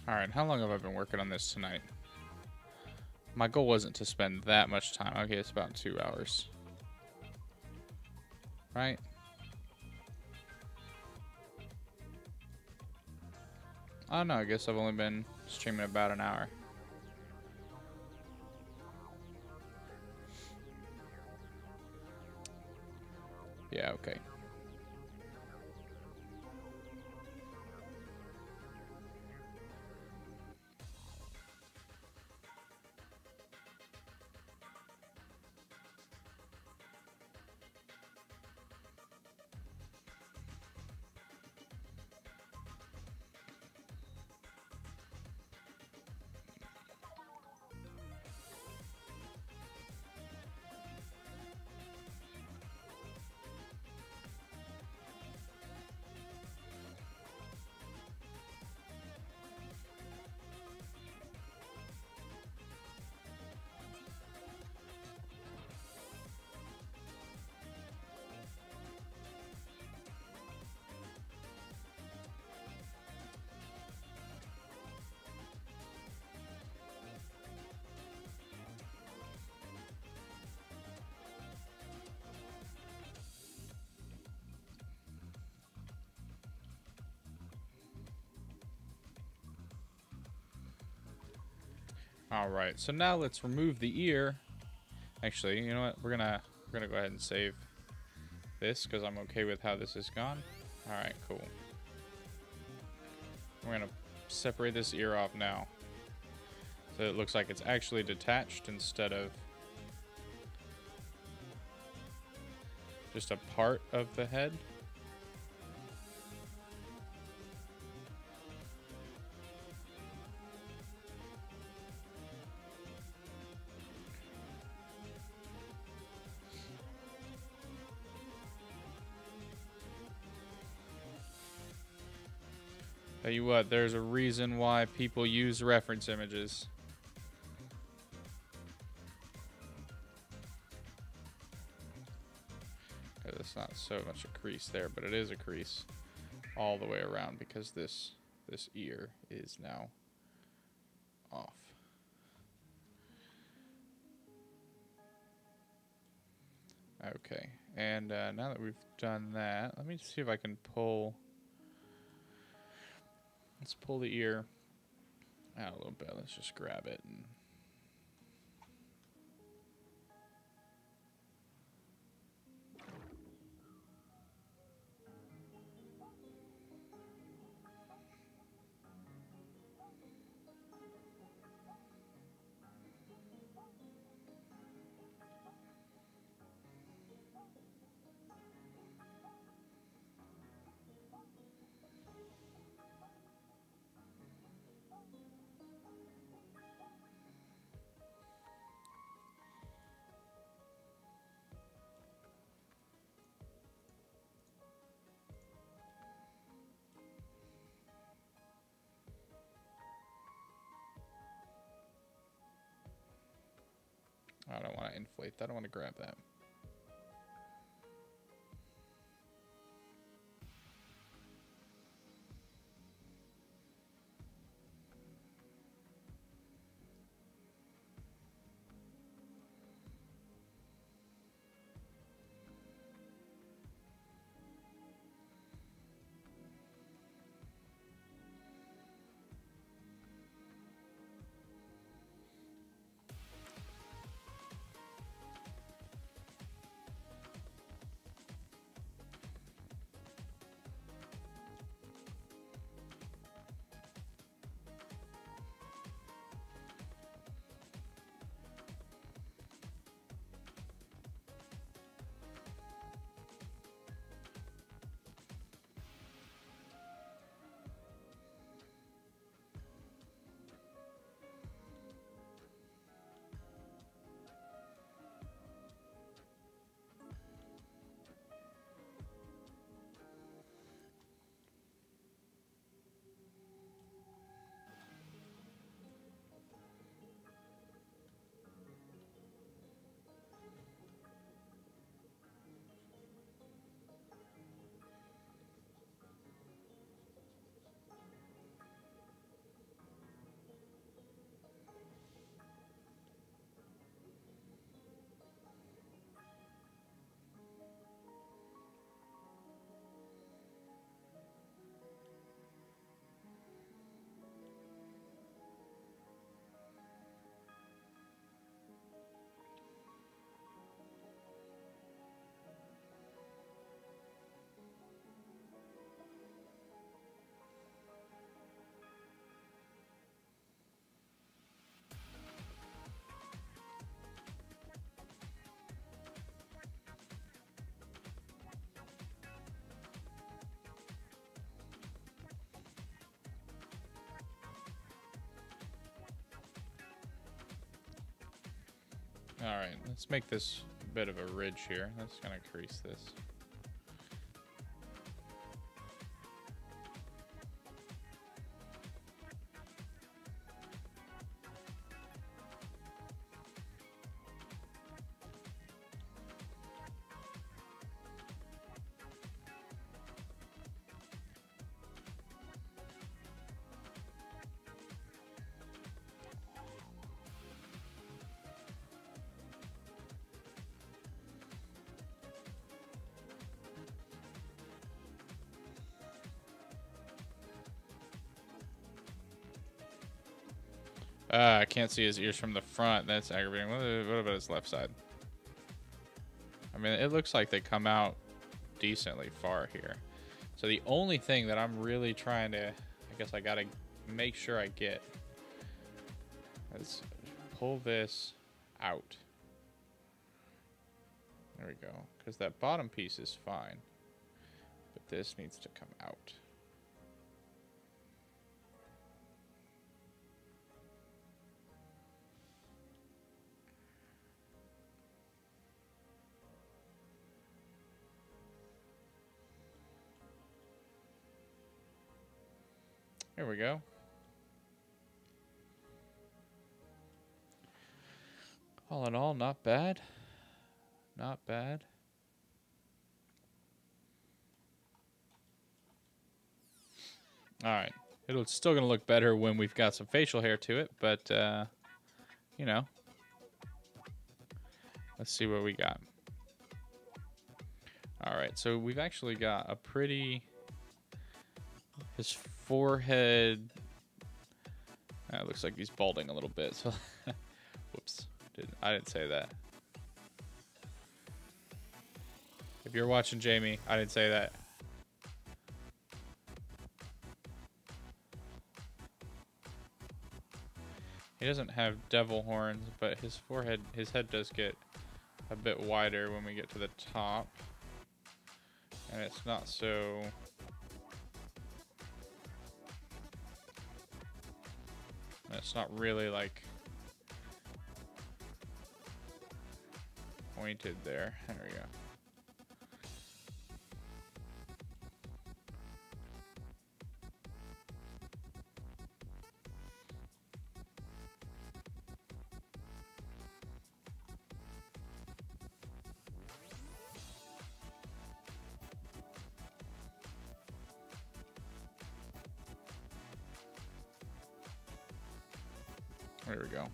A: Alright, how long have I been working on this tonight? My goal wasn't to spend that much time. Okay, it's about 2 hours. Right? Oh no, I guess I've only been streaming about an hour. Yeah, okay. Alright, so now let's remove the ear. Actually, you know what? We're gonna go ahead and save this because I'm okay with how this has gone. Alright, cool. We're gonna separate this ear off now. So it looks like it's actually detached instead of just a part of the head. Tell you what, there's a reason why people use reference images. It's not so much a crease there, but it is a crease all the way around because this ear is now off. Okay, and now that we've done that, let me see if I can pull. Let's pull the ear out a little bit. Let's just grab it and I don't want to inflate that. I want to grab that. Alright, let's make this a bit of a ridge here. Let's kind of crease this. I can't see his ears from the front. That's aggravating. What about his left side? I mean, it looks like they come out decently far here. So the only thing that I'm really trying to, I guess I gotta make sure I get, is pull this out. There we go. Because that bottom piece is fine. But this needs to come out. There we go. All in all, not bad. Not bad. Alright. It's still going to look better when we've got some facial hair to it, but, you know. Let's see what we got. Alright, so we've actually got a pretty... His forehead... It looks like he's balding a little bit, so... Whoops. I didn't say that. If you're watching Jamie, I didn't say that. He doesn't have devil horns, but his forehead, his head does get a bit wider when we get to the top. And it's not so... It's not really like pointed there. There we go. There we go.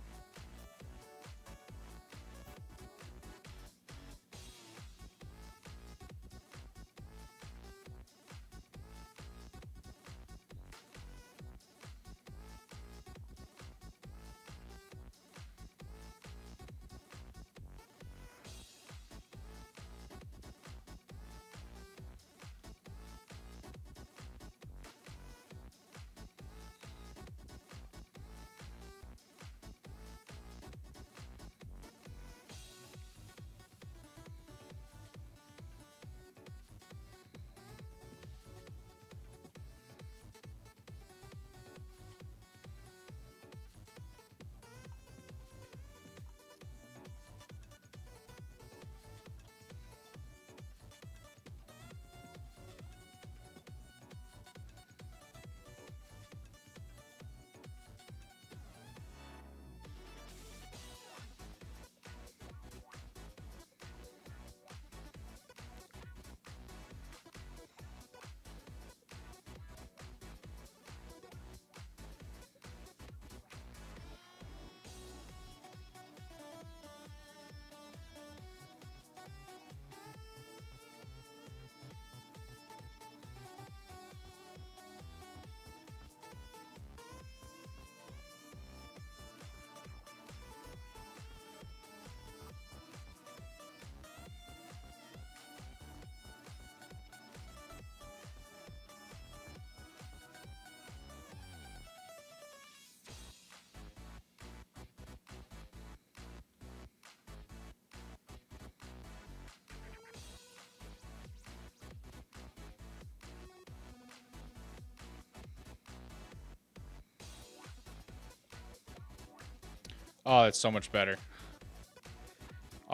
A: Oh, that's so much better.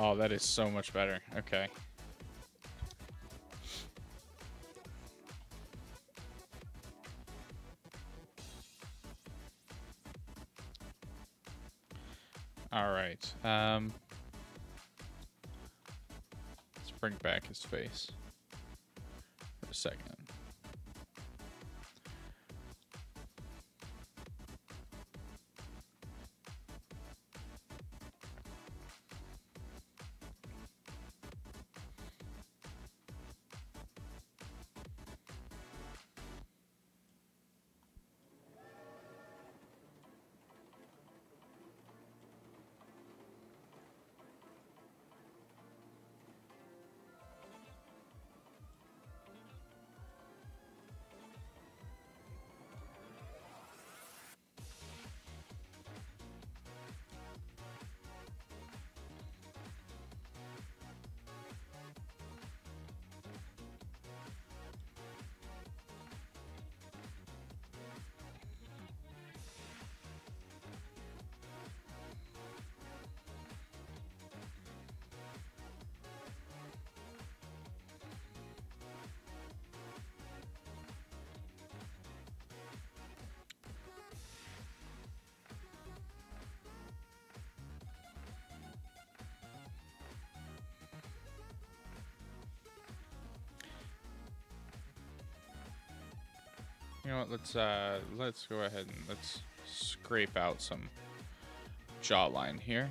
A: Oh, that is so much better. Okay. All right. Let's bring back his face for a second. You know what? Let's go ahead and let's scrape out some jawline here.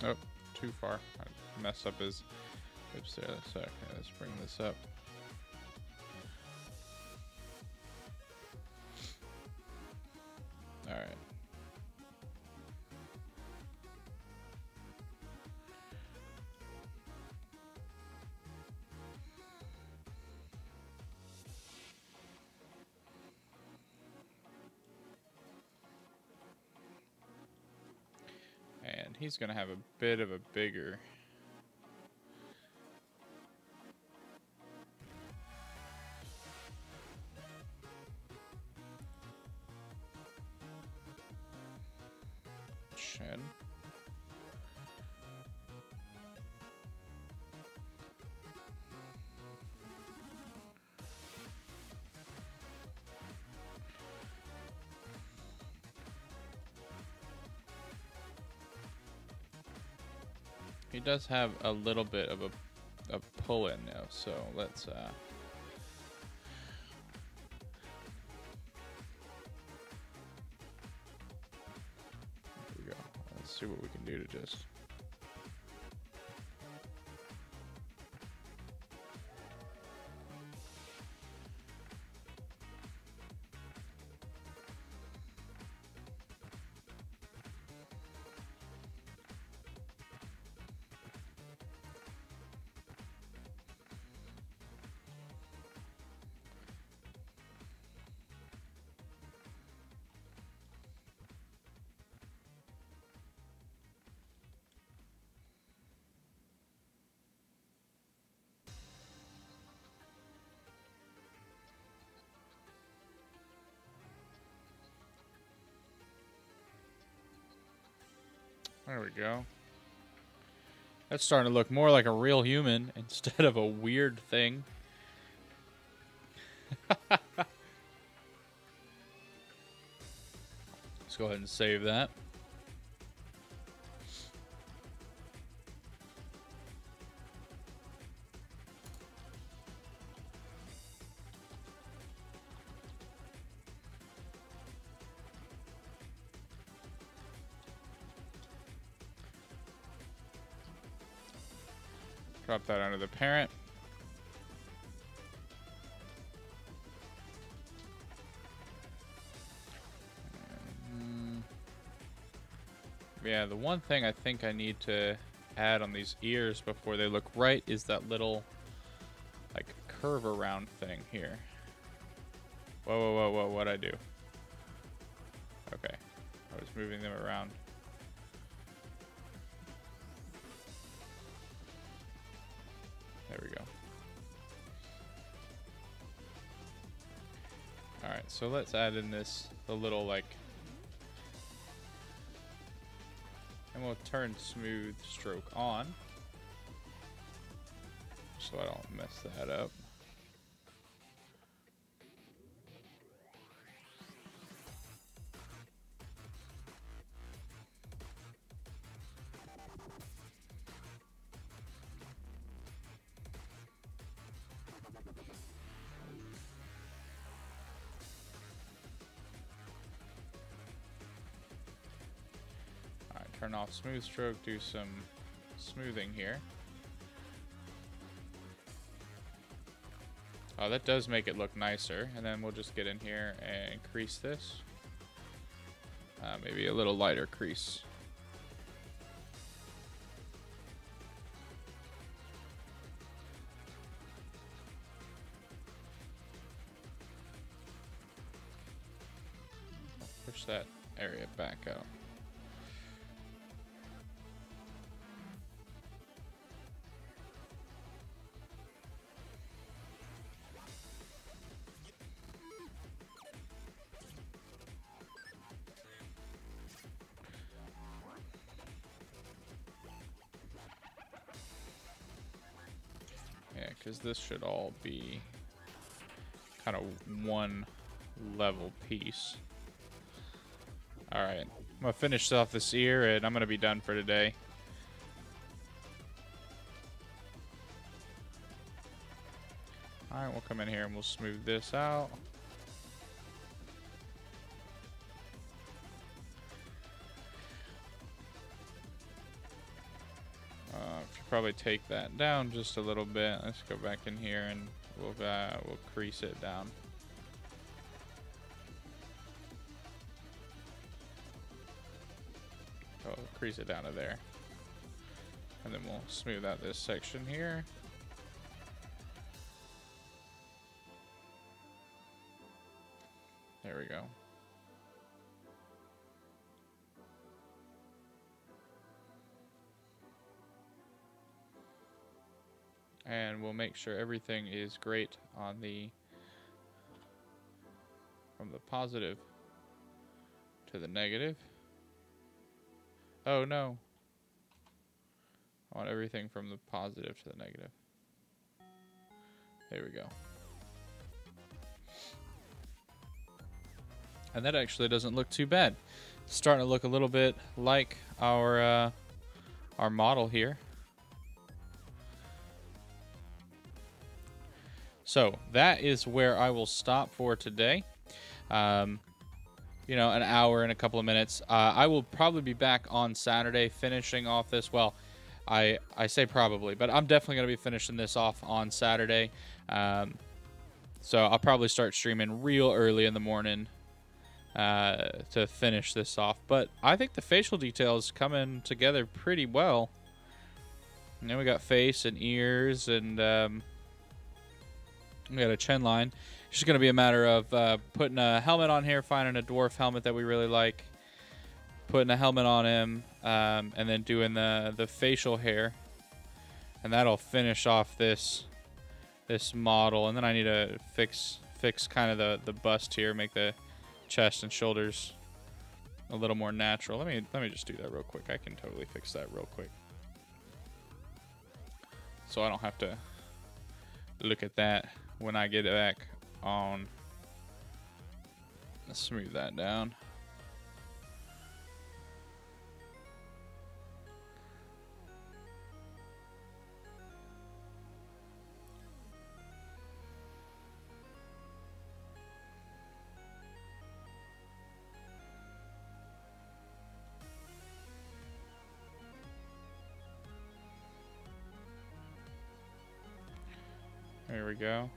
A: Oh, too far. I messed up his hips there. So, okay, let's bring this up. All right. And he's going to have a bit of a bigger... chin. He does have a little bit of a pull in now, so let's there we go. Let's see what we can do to just there we go. That's starting to look more like a real human instead of a weird thing. Let's go ahead and save that. Drop that under the parent. Yeah, the one thing I think I need to add on these ears before they look right is that little, like, curve around thing here. Whoa, whoa, whoa, whoa, what'd I do? Okay. I was moving them around. There we go. Alright, so let's add in this, the little, like... And we'll turn smooth stroke on. So I don't mess that up. Turn off smooth stroke, do some smoothing here. Oh, that does make it look nicer. And then we'll just get in here and crease this. Maybe a little lighter crease. Push that area back out. Because this should all be kind of one level piece. Alright, I'm going to finish off this ear and I'm going to be done for today. Alright, we'll come in here and we'll smooth this out. Probably take that down just a little bit. Let's go back in here and we'll crease it down. Oh, crease it down to there, and then we'll smooth out this section here. There we go. And we'll make sure everything is great on the, from the positive to the negative. Oh no. I want everything from the positive to the negative. There we go. And that actually doesn't look too bad. It's starting to look a little bit like our model here. So that is where I will stop for today. You know, an hour and a couple of minutes. I will probably be back on Saturday finishing off this. Well, I say probably, but I'm definitely going to be finishing this off on Saturday. So I'll probably start streaming real early in the morning to finish this off. But I think the facial details coming together pretty well. And then we got face and ears and... we got a chin line. It's just going to be a matter of putting a helmet on here, finding a dwarf helmet that we really like, putting a helmet on him, and then doing the facial hair. And that'll finish off this model. And then I need to fix kind of the bust here, make the chest and shoulders a little more natural. Let me just do that real quick. I can totally fix that real quick, so I don't have to look at that when I get it back on. Let's smooth that down. There we go.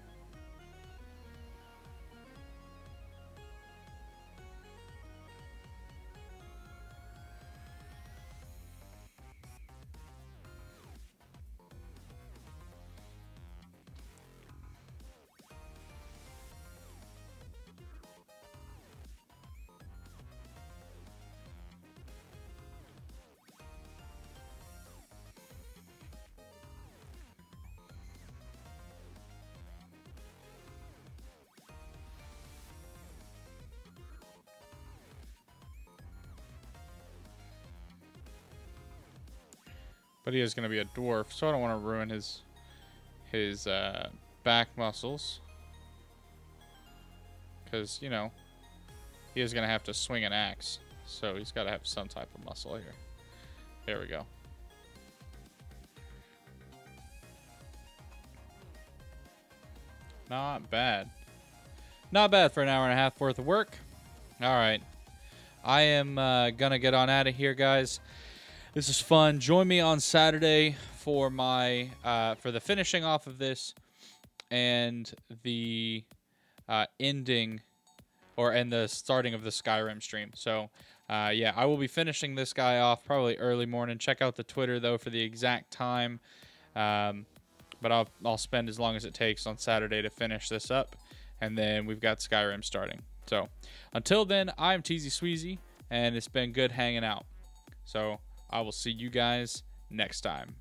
A: But he is going to be a dwarf, so I don't want to ruin his back muscles. Because, you know, he is going to have to swing an axe. So he's got to have some type of muscle here. There we go. Not bad. Not bad for an hour and a half worth of work. All right. I am going to get on out of here, guys. This is fun. Join me on Saturday for my for the finishing off of this and the ending and the starting of the Skyrim stream. So yeah, I will be finishing this guy off probably early morning. Check out the Twitter though for the exact time. But I'll spend as long as it takes on Saturday to finish this up, and then we've got Skyrim starting. So until then, I'm Tzsweezy, and it's been good hanging out. So I will see you guys next time.